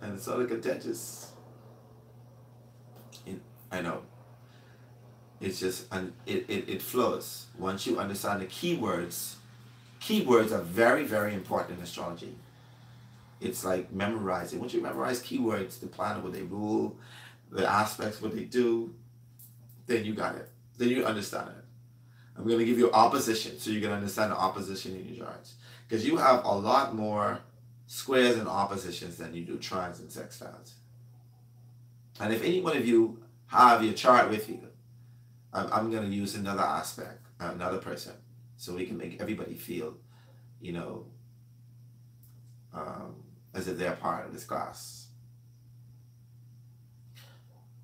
And it's sort of contentious. I know. It's just, it flows. Once you understand the keywords are very, very important in astrology. It's like memorizing. Once you memorize keywords, the planet, what they rule, the aspects, what they do, then you got it. Then you understand it. I'm going to give you opposition, so you can understand the opposition in your charts. Because you have a lot more squares and oppositions than you do trines and sextiles. And if any one of you have your chart with you, I'm going to use another aspect, another person, so we can make everybody feel, as if they're part of this class.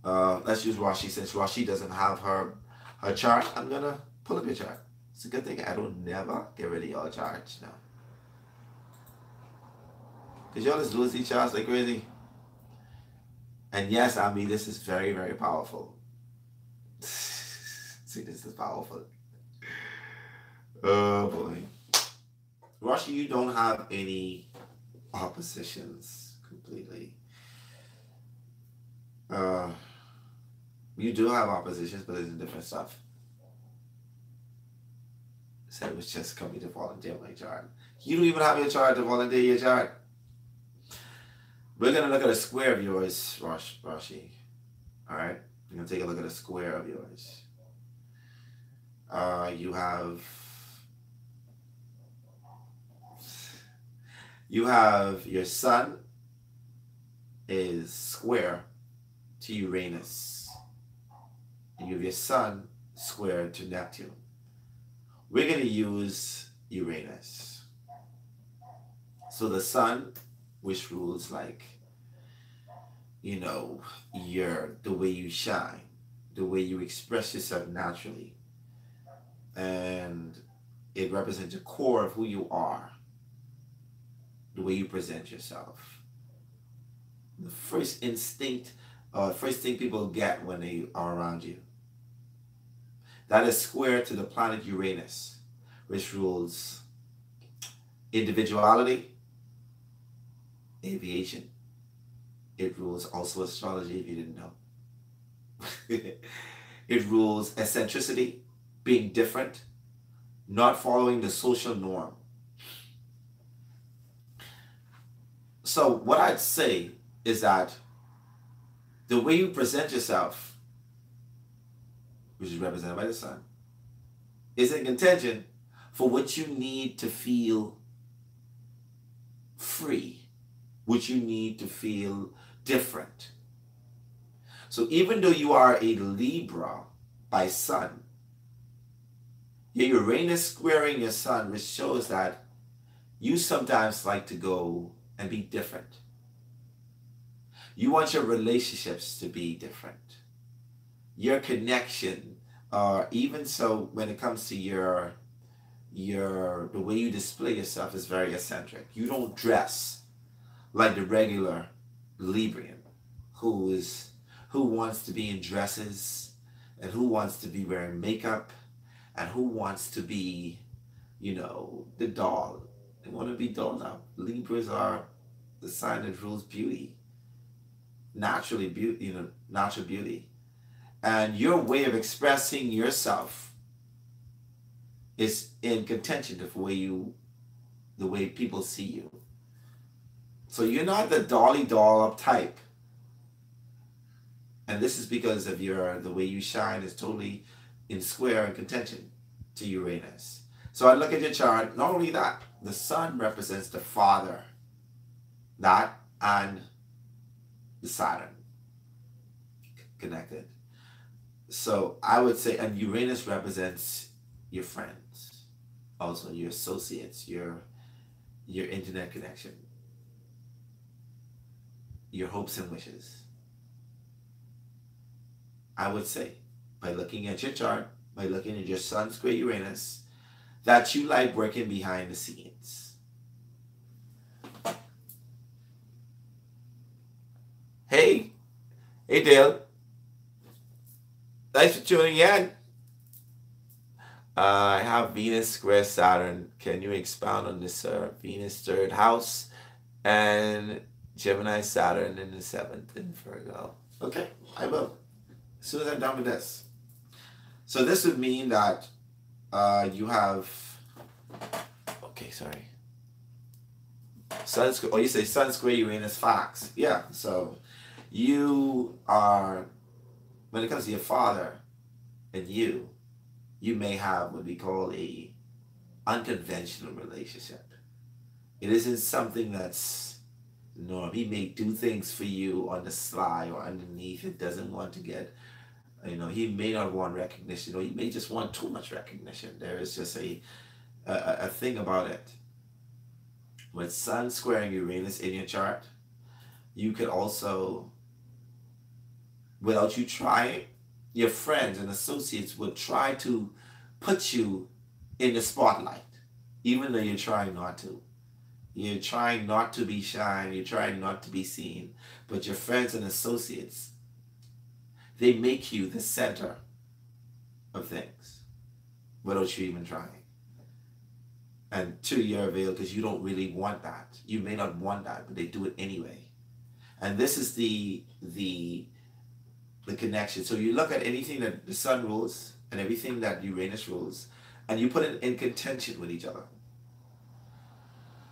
Let's use Rashi. Since Rashi doesn't have her chart, I'm going to pull up your chart. It's a good thing I don't never get rid of your charts now. Because y'all just lose each charts like crazy. And yes, I mean, this is very, very powerful. See, this is powerful. Oh, boy. Rashi, you don't have any oppositions completely. You do have oppositions, but it's in different stuff. Said it was just coming to volunteer my chart. You don't even have your chart to volunteer your chart. We're going to look at a square of yours, Rashi. All right? We're going to take a look at a square of yours. You have your sun is square to Uranus. And you have your sun square to Neptune. We're going to use Uranus. So the sun, which rules like, the way you shine, the way you express yourself naturally. And it represents the core of who you are, the way you present yourself. The first instinct, first thing people get when they are around you. That is square to the planet Uranus, which rules individuality, aviation. It rules also astrology, if you didn't know. It rules eccentricity, being different, not following the social norm. So what I'd say is that the way you present yourself, which is represented by the sun, is in contention for what you need to feel free, which you need to feel different. So even though you are a Libra by sun, your Uranus squaring your sun, which shows that you sometimes like to go and be different. You want your relationships to be different. Your connection, or even so when it comes to the way you display yourself is very eccentric. You don't dress like the regular Librian who wants to be in dresses and who wants to be wearing makeup and who wants to be, the doll. They want to be dolled up. Libras are the sign that rules beauty. Natural beauty. And your way of expressing yourself is in contention with the way people see you. So you're not the dolly doll up type. And this is because of the way you shine is totally in square and contention to Uranus. So I look at your chart, not only that, the sun represents the father, that and the Saturn connected. So I would say, and Uranus represents your friends, also your associates, your internet connection, your hopes and wishes. I would say, by looking at your chart, by looking at your sun square Uranus, that you like working behind the scenes. Hey Dale. Thanks for tuning in. I have Venus square Saturn. Can you expound on this, sir? Venus third house and Gemini Saturn in the 7th in Virgo. Okay, I will. As soon as I'm done with this. So this would mean that you have, okay, sorry. Sun square, you say sun square Uranus Fox. Yeah, so you are, when it comes to your father and you may have what we call a unconventional relationship. It isn't something that's normal. He may do things for you on the sly or underneath. It doesn't want to get, he may not want recognition, or he may just want too much recognition. There is just a thing about it. With Sun squaring Uranus in your chart, you could also, without you trying, your friends and associates would try to put you in the spotlight, even though you're trying not to. You're trying not to be shy, you're trying not to be seen, but your friends and associates, they make you the center of things without you even trying. And to your avail, because you don't really want that. You may not want that, but they do it anyway. And this is the connection. So you look at anything that the sun rules and everything that Uranus rules, and you put it in contention with each other.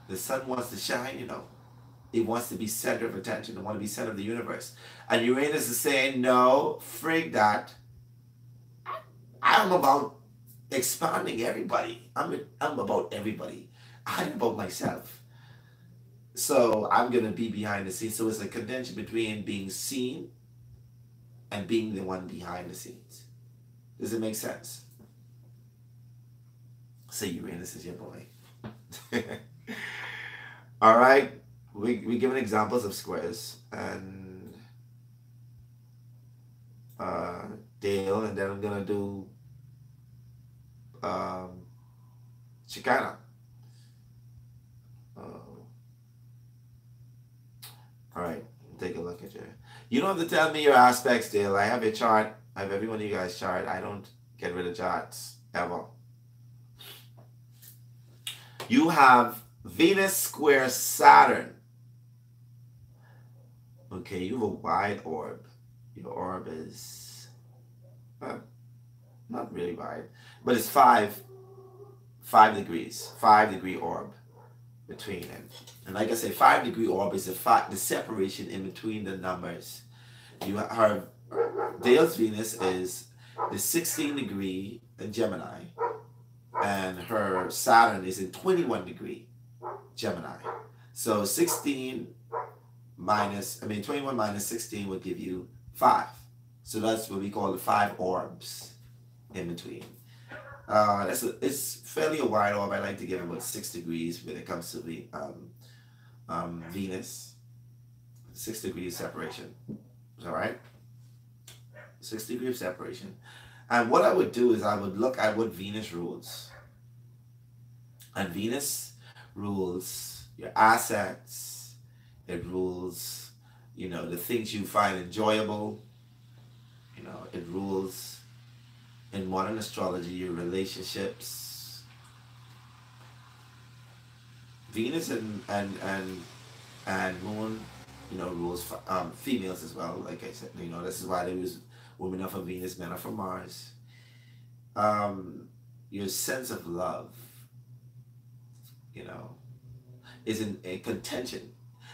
The sun wants to shine, It wants to be center of attention. It wants to be center of the universe. And Uranus is saying, no, frig that. I'm about expanding everybody. I'm about everybody. I'm about myself. So I'm going to be behind the scenes. So it's a contention between being seen and being the one behind the scenes. Does it make sense? So Uranus is your boy. All right. We given examples of squares and Dale, and then I'm going to do Chicana. All right, take a look at your. You don't have to tell me your aspects, Dale. I have your chart. I have every one of you guys' chart. I don't get rid of charts ever. You have Venus square Saturn. Okay, you have a wide orb. Your orb is not really wide, but it's 5 degrees, 5-degree orb between them. And like I said, 5-degree orb is the separation in between the numbers. Her Dale's Venus is the 16-degree in Gemini, and her Saturn is in 21-degree Gemini. So 21 minus 16 would give you 5. So that's what we call the 5 orbs in between. It's fairly a wide orb. I like to give it about 6 degrees when it comes to the Venus. 6 degrees separation. All right? 6 degrees separation. And what I would do is I would look at what Venus rules. And Venus rules your assets. It rules, the things you find enjoyable. It rules, in modern astrology, your relationships. Venus and Moon, rules females as well. Like I said, this is why there was women are for Venus, men are for Mars. Your sense of love, is in a contention.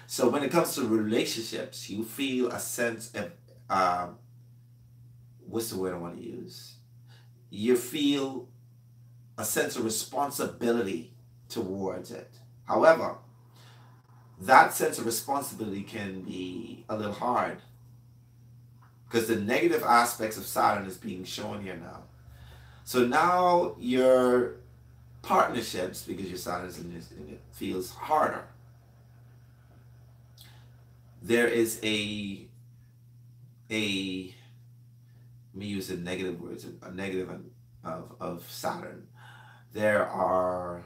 So when it comes to relationships, you feel a sense of, what's the word I want to use? You feel a sense of responsibility towards it. However, that sense of responsibility can be a little hard because the negative aspects of Saturn is being shown here now. So now your partnerships, because your Saturn is in it, feels harder. There is let me use the negative words, a negative of Saturn. There are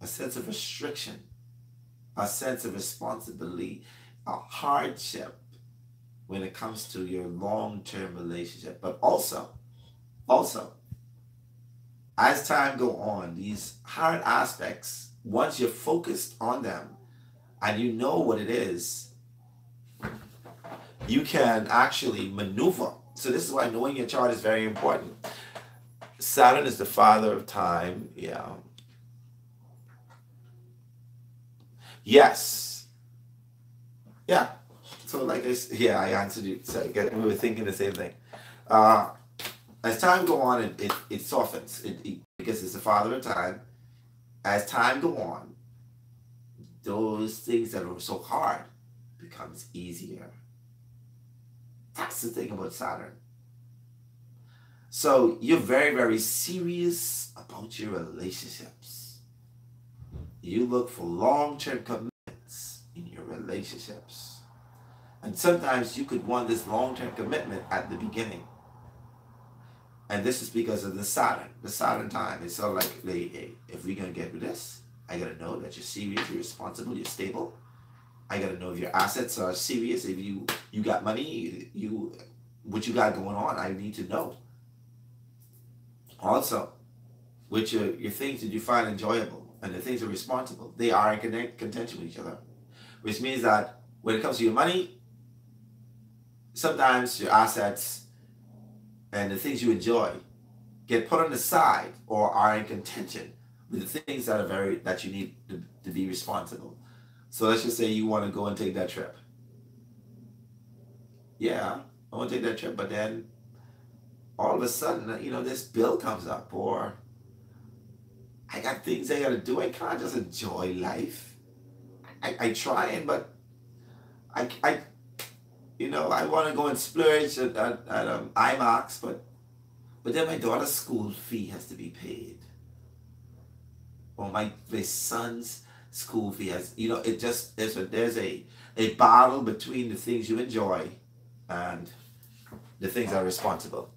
a sense of restriction, a sense of responsibility, a hardship when it comes to your long-term relationship. But also, as time go on, these hard aspects, once you're focused on them and you know what it is, you can actually maneuver. So this is why knowing your chart is very important. Saturn is the father of time. Yeah. Yes. Yeah. So like this, I answered you. So we were thinking the same thing. As time go on, it softens. Because it's the father of time. As time go on, those things that are so hard becomes easier. That's the thing about Saturn. So you're very, very serious about your relationships. You look for long-term commitments in your relationships. And sometimes you could want this long-term commitment at the beginning. And this is because of the Saturn time. It's sort of like, hey, if we're going to get with this, I got to know that you're serious, you're responsible, you're stable. I got to know if your assets are serious, if you got money, what you got going on, I need to know. Also, with your things that you find enjoyable and the things that are responsible, they are in contention with each other. Which means that when it comes to your money, sometimes your assets and the things you enjoy get put on the side or are in contention with the things that you need to be responsible. So let's just say you want to go and take that trip. Yeah, I want to take that trip, but then all of a sudden, this bill comes up, or I got things I got to do. I can't just enjoy life. I try, but I want to go and splurge at IMAX, but then my daughter's school fee has to be paid, or my son's school fee has, it just there's a battle between the things you enjoy and the things that are responsible.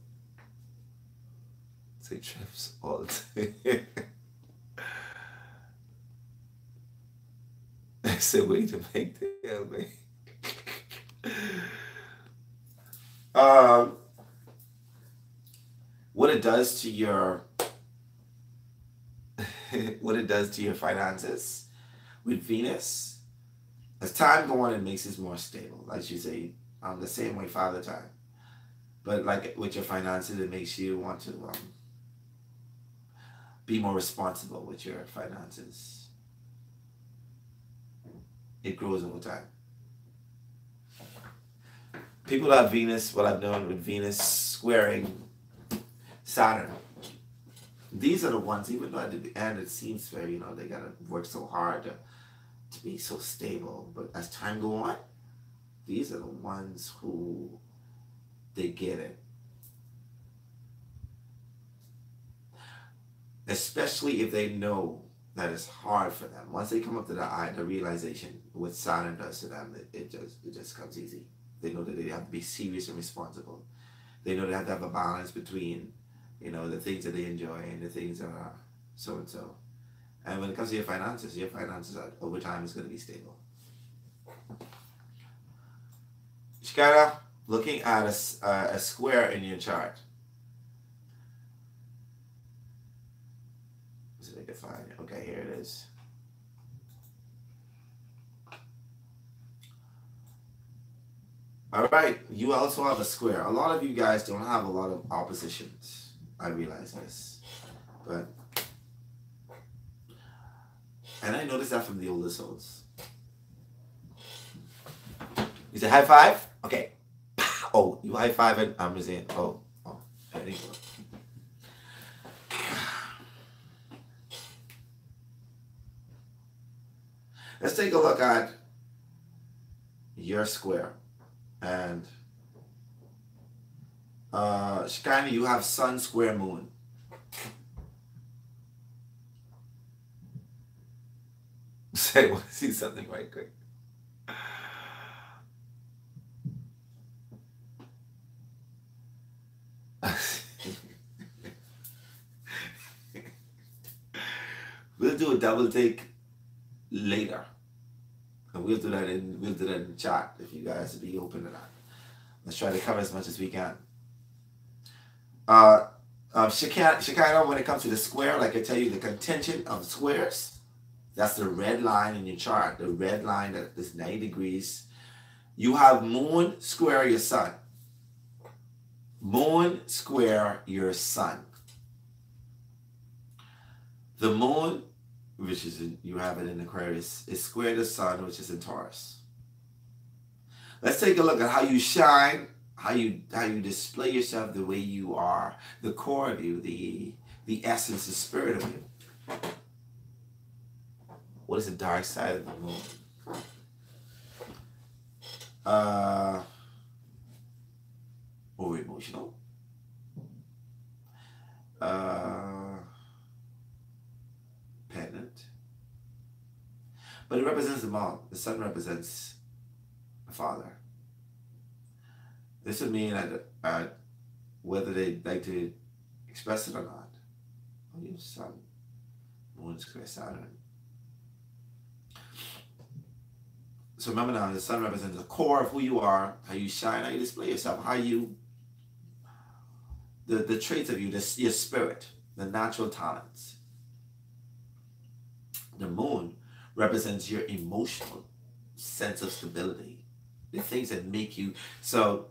Say trips all the time. It's a way to make the elbow. What it does to your finances with Venus, as time goes on, it makes it more stable. Like you say, the same way Father Time. But like with your finances, it makes you want to be more responsible with your finances. It grows over time. People that have Venus, what I've known with Venus squaring Saturn, these are the ones, even though at the end it seems very, they gotta work so hard to be so stable. But as time go on, these are the ones who they get it. Especially if they know that it's hard for them. Once they come up to the realization what Saturn does to them, it just comes easy. They know that they have to be serious and responsible. They know they have to have a balance between, the things that they enjoy and the things that are so and so. And when it comes to your finances are, over time is going to be stable. Shikara, looking at a square in your chart. So they can find it. Okay, here it is. All right, you also have a square. A lot of you guys don't have a lot of oppositions. I realize this, and I noticed that from the older souls. You say high five? Okay. Oh, you high five and I'm just saying, oh, there you go. Let's take a look at your square. And Shekinah, you have sun square moon. Say, want to see something right quick. We'll do a double take later. And we'll do that in the chat if you guys be open to that. Let's try to cover as much as we can. Shekinah, when it comes to the square, like I tell you, the contention of squares, that's the red line in your chart. The red line that is 90 degrees. You have moon square your sun. Moon square your sun. The moon, which is you have it in Aquarius, is square the sun, which is in Taurus. Let's take a look at how you shine, how you display yourself, the way you are, the core of you, the essence, the spirit of you. What is the dark side of the moon? Or emotional. Pendant. But it represents the mom. The sun represents the father. This would mean that whether they like to express it or not. Oh, your sun, moon square Saturn. So remember now, the sun represents the core of who you are, how you shine, how you display yourself, how you, the traits of you, your spirit, the natural talents. The moon represents your emotional sense of stability, the things that make you. So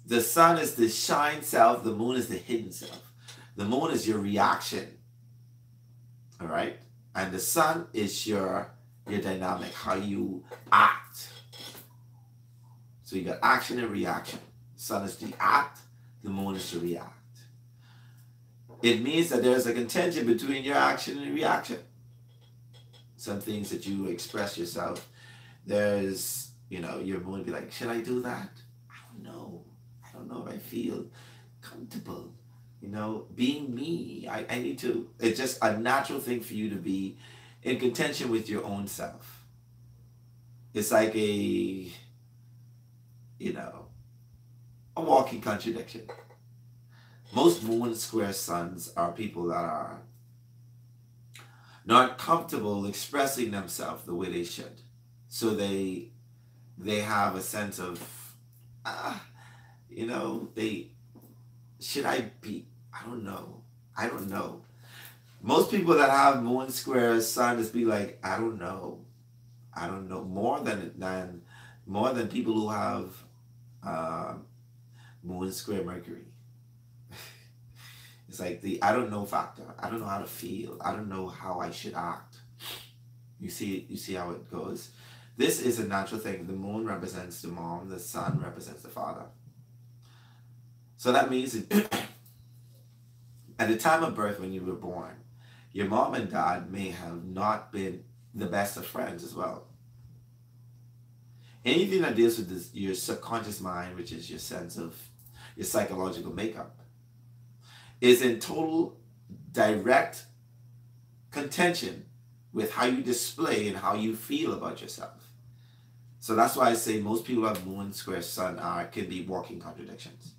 the sun is the shine self, the moon is the hidden self. The moon is your reaction, all right? And the sun is your dynamic, how you act. So you got action and reaction. Sun is the act, the moon is to react. It means that there's a contention between your action and reaction. Some things that you express yourself, there's, your moon be like, should I do that? I don't know if I feel comfortable, being me. I need to, it's just a natural thing for you to be in contention with your own self. It's like a walking contradiction. Most moon square suns are people that are not comfortable expressing themselves the way they should. So they have a sense of, should I be, I don't know. Most people that have moon square sun just be like, I don't know, more than people who have moon square Mercury. It's like the I don't know factor. I don't know how to feel. I don't know how I should act. You see how it goes. This is a natural thing. The moon represents the mom. The sun represents the father. So that means at the time of birth when you were born, your mom and dad may have not been the best of friends as well. Anything that deals with this, your subconscious mind, which is your sense of your psychological makeup, is in total direct contention with how you display and how you feel about yourself. So that's why I say most people have moon square sun can be walking contradictions.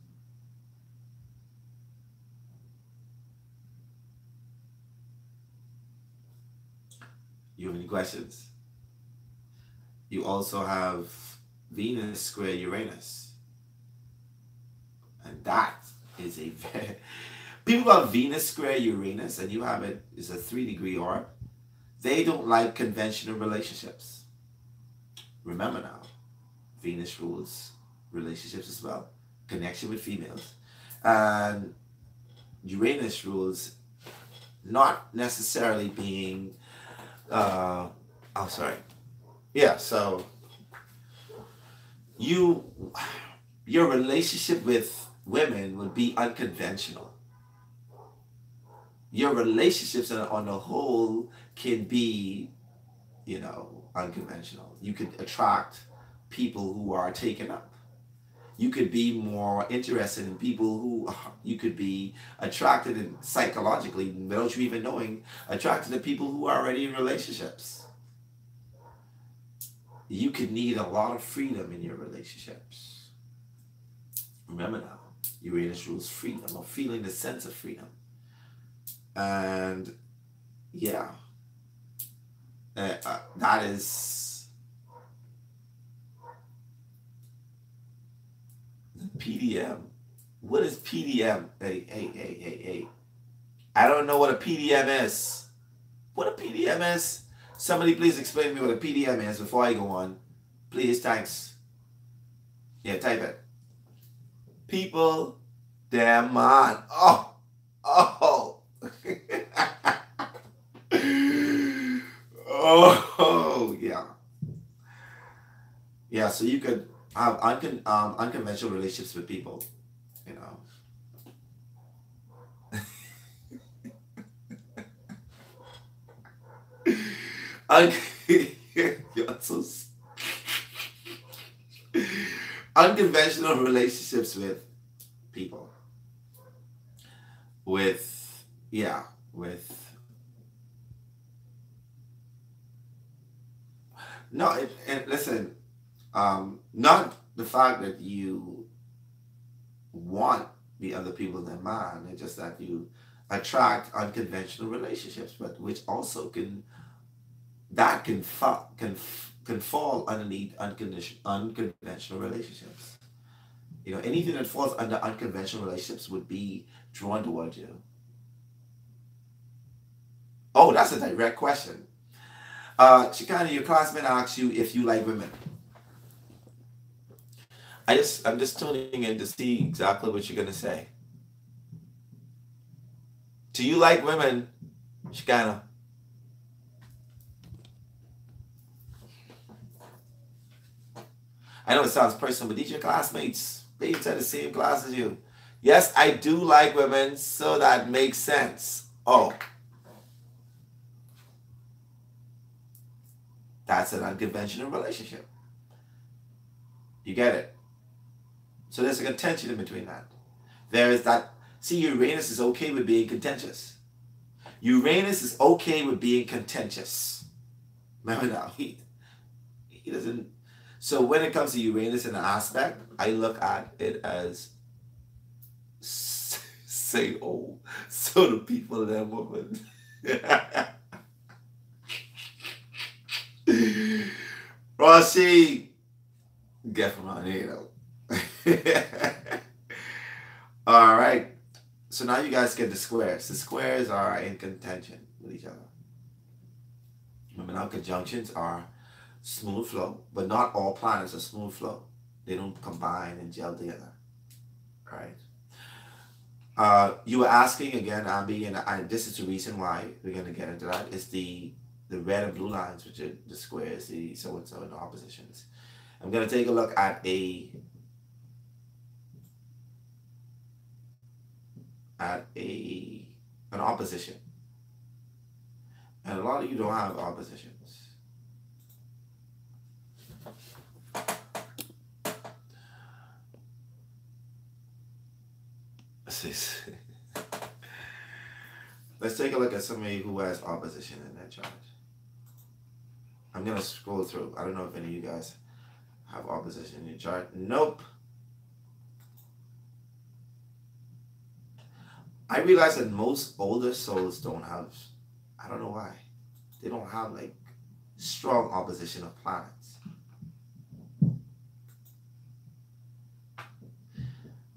You have any questions? You also have Venus square Uranus. And that is a very... People have Venus square Uranus and you have it is a 3-degree orb. They don't like conventional relationships. Remember now, Venus rules relationships as well. Connection with females. And Uranus rules not necessarily being... Yeah, so your relationship with women would be unconventional. Your relationships on the whole can be, unconventional. You could attract people who are taken up. You could be more interested in people who you could be attracted in psychologically, without you even knowing, attracted to people who are already in relationships. You could need a lot of freedom in your relationships. Remember now, Uranus rules freedom, or feeling the sense of freedom. And yeah, that is the PDM. What is PDM? Hey. I don't know what a PDM is. What a PDM is? Somebody please explain to me what a PDM is before I go on. Please, thanks. Yeah, type it. People, damn man. Oh. Oh, yeah. Yeah, so you could have unconventional relationships with people, You're so unconventional relationships with people. Listen, not the fact that you want the other people in mind, it's just that you attract unconventional relationships, but which also can fall underneath unconventional relationships. Anything that falls under unconventional relationships would be drawn toward you. Oh, that's a direct question. Chicana, your classmate asks you if you like women. I'm just tuning in to see exactly what you're gonna say. Do you like women, Chicana? I know it sounds personal, but these are your classmates. They attend the same class as you. Yes, I do like women, so that makes sense. Oh. That's an unconventional relationship. You get it? So there's a contention in between that. There is that. See, Uranus is okay with being contentious. Uranus is okay with being contentious. Remember now, he doesn't. So when it comes to Uranus in an aspect, I look at it as say, oh, so the people of that woman. Rossi, get from out here though. All right. So now you guys get the squares. The squares are in contention with each other. Remember now, conjunctions are smooth flow, but not all planets are smooth flow. They don't combine and gel together. All right. You were asking again, Ambi, and this is the reason why we're going to get into that. It's the red and blue lines, which are the squares, the so-and-so, and the oppositions. I'm going to take a look at an opposition. And a lot of you don't have oppositions. Let's take a look at somebody who has opposition in their chart. I'm going to scroll through. I don't know if any of you guys have opposition in your chart. Nope. I realize that most older souls don't have, I don't know why, they don't have like strong opposition of planets.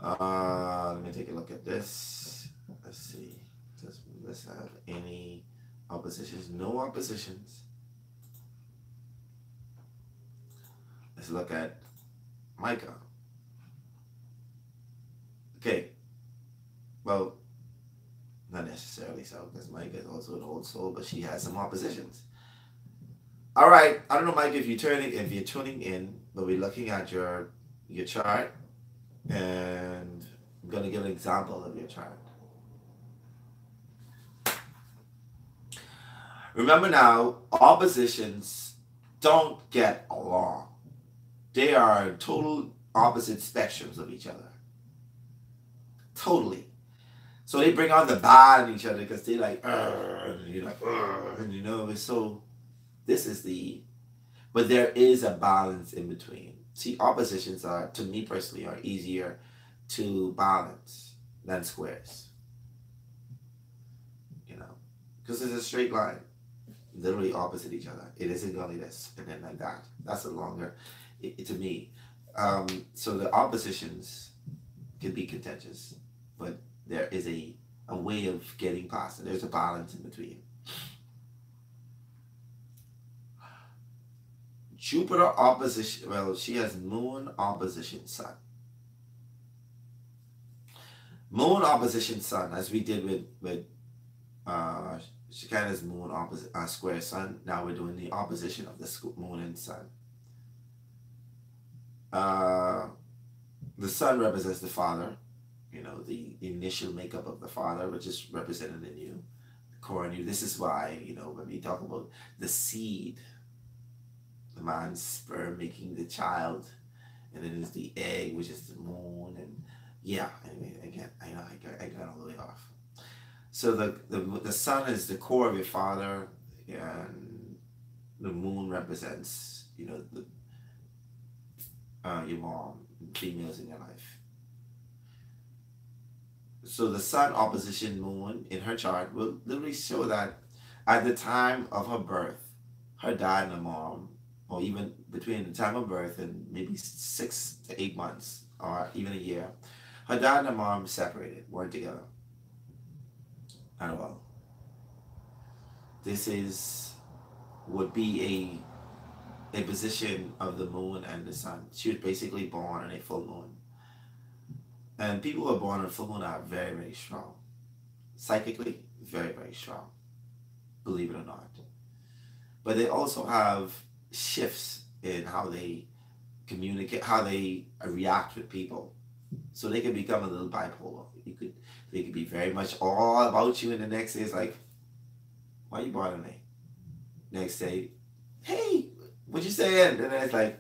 Let me take a look at this. Let's see. Does this have any oppositions? No oppositions. Let's look at Micah. Okay. Well, not necessarily so, because Micah is also an old soul, but she has some oppositions. All right. I don't know, Mike, if you're tuning in, but we're looking at your chart, and I'm going to give an example of your chart. Remember now, oppositions don't get along. They are total opposite spectrums of each other. Totally. So they bring on the bad in each other because they like, and you're like, and you know, so this is but there is a balance in between. See, oppositions are, to me personally, are easier to balance than squares. You know, because it's a straight line, literally opposite each other. It isn't only this and then like that. That's a longer, to me. So the oppositions can be contentious, but there is a way of getting past it. There's a balance in between. Jupiter opposition, well, she has Moon opposition Sun. Moon opposition Sun, as we did with Shekinah's Moon opposite square Sun. Now we're doing the opposition of the Moon and Sun. The Sun represents the Father, you know, the initial makeup of the Father, which is represented in you, the core in you. This is why, you know, when we talk about the seed, the man's sperm making the child, and then there's the egg, which is the moon, and yeah, anyway, again, I know I got all the way off. So the sun is the core of your father, and the moon represents, you know, your mom, females in your life. So the sun opposition moon in her chart will literally show that at the time of her birth, her dad and her mom, or even between the time of birth and maybe 6 to 8 months, or even a year, her dad and her mom separated, weren't together at all. This would be a position of the moon and the sun. She was basically born on a full moon. And people who are born on a full moon are very, very strong. Psychically, very, very strong. Believe it or not. But they also have shifts in how they communicate, how they react with people. So they can become a little bipolar. They could be very much all about you, and the next day is like, why are you bothering me? Next day, hey, what you saying? And then it's like,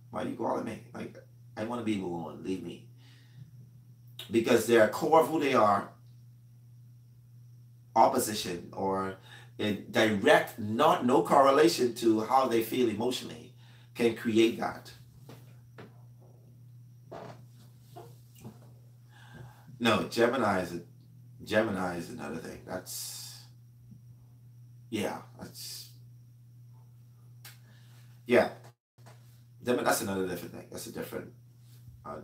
why are you calling me? Like, I want to be alone, leave me. Because they're a core of who they are, opposition, or a direct, no correlation to how they feel emotionally can create that. No, Gemini is another thing. That's another different thing. That's a different,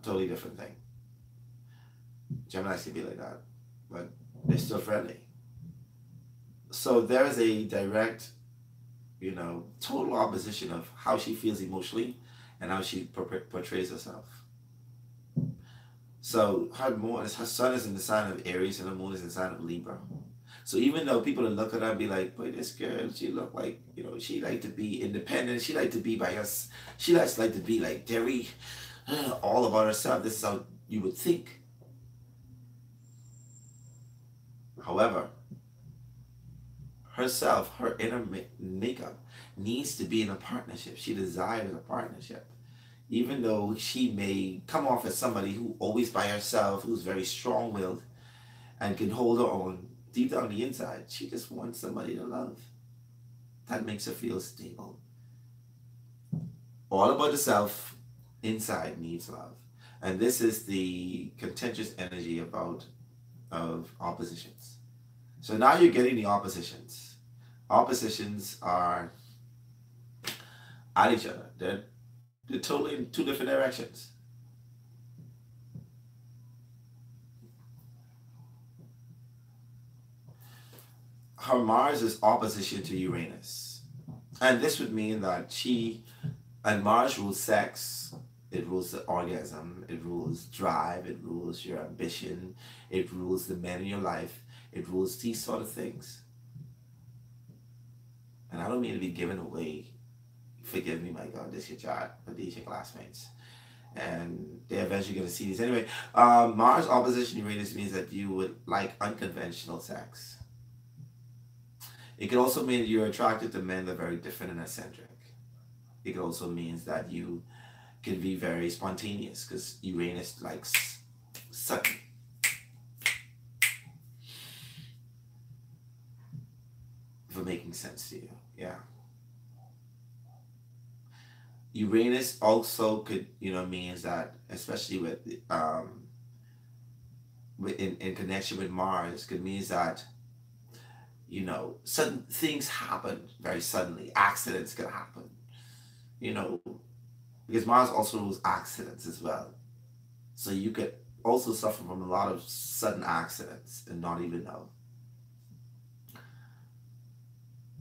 totally different thing. Gemini can be like that, but they're still friendly. So there is a direct, you know, total opposition of how she feels emotionally and how she portrays herself. So her sun is in the sign of Aries and her moon is in the sign of Libra. So even though people look at her and be like, boy, this girl, she look like, you know, she like to be independent. She like to be by us. She likes like to be like very all about herself. This is how you would think. However, herself, her inner makeup, needs to be in a partnership. She desires a partnership. Even though she may come off as somebody who always by herself, who's very strong-willed and can hold her own, deep down the inside, she just wants somebody to love. That makes her feel stable. All about the self, inside needs love. And this is the contentious energy of oppositions. So now you're getting the oppositions. Oppositions are at each other. They're totally in two different directions. Her Mars is opposition to Uranus. And this would mean that and Mars rules sex, it rules the orgasm, it rules drive, it rules your ambition, it rules the men in your life, it rules these sort of things. And I don't mean to be giving away, forgive me, my God, this is your child, but these are your classmates. And they're eventually going to see this. Anyway, Mars opposition Uranus means that you would like unconventional sex. It can also mean that you're attracted to men that are very different and eccentric. It can also means that you can be very spontaneous because Uranus likes sudden. For making sense to you, yeah. Uranus also could, means that, especially with in connection with Mars, could means that sudden things happen very suddenly. Accidents can happen, because Mars also rules accidents as well. So you could also suffer from a lot of sudden accidents and not even know.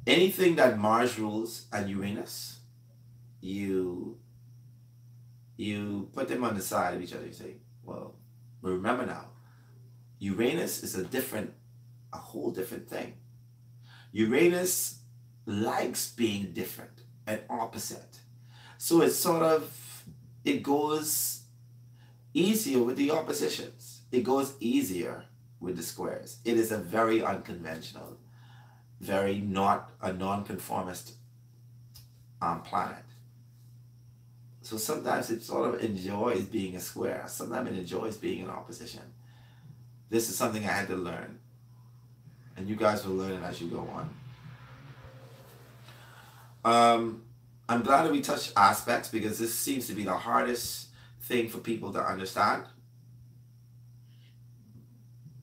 Anything that Mars rules and Uranus, you put them on the side of each other. You say, well, remember now, Uranus is a whole different thing. Uranus likes being different and opposite. So it goes easier with the oppositions. It goes easier with the squares. It is a very unconventional, very not a non-conformist planet. So sometimes it sort of enjoys being a square. Sometimes it enjoys being in opposition. This is something I had to learn. And you guys will learn it as you go on. I'm glad that we touched aspects because this seems to be the hardest thing for people to understand.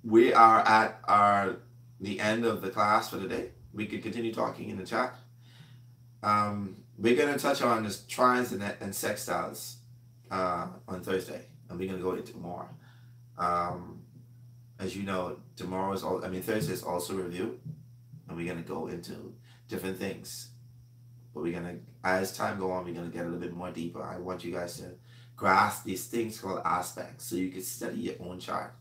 We are at the end of the class for today. We could continue talking in the chat. We're going to touch on this trines and sextiles on Thursday, and we're going to go into more. As you know, Thursday is also review, and we're going to go into different things. But as time goes on, we're going to get a little bit more deeper. I want you guys to grasp these things called aspects so you can study your own chart.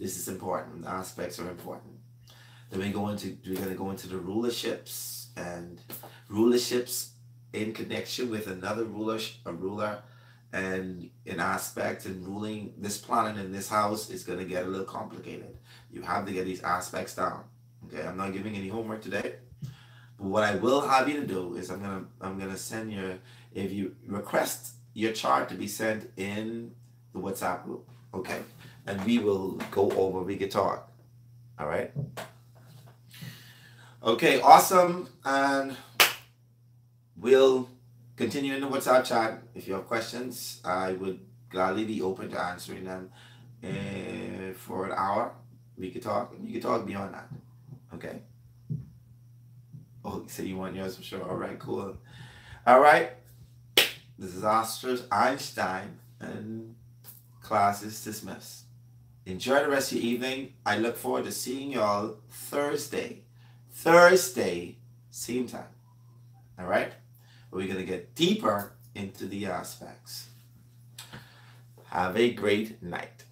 This is important. The aspects are important. Then we're going to go into the rulerships and rulerships in connection with another ruler, and an aspect and ruling this planet in this house is going to get a little complicated. You have to get these aspects down. Okay, I'm not giving any homework today, but what I will have you to do is I'm gonna send if you request your chart to be sent in the WhatsApp group, okay, and we will go over. We can talk. All right. Okay, awesome, and we'll continue in the WhatsApp chat. If you have questions, I would gladly be open to answering them for an hour. We could talk, and you could talk beyond that. Okay. Oh, so you want yours for sure. All right, cool. All right. This is Oscar Einstein, and class is dismissed. Enjoy the rest of your evening. I look forward to seeing y'all Thursday. Same time. All right? We're going to get deeper into the aspects. Have a great night.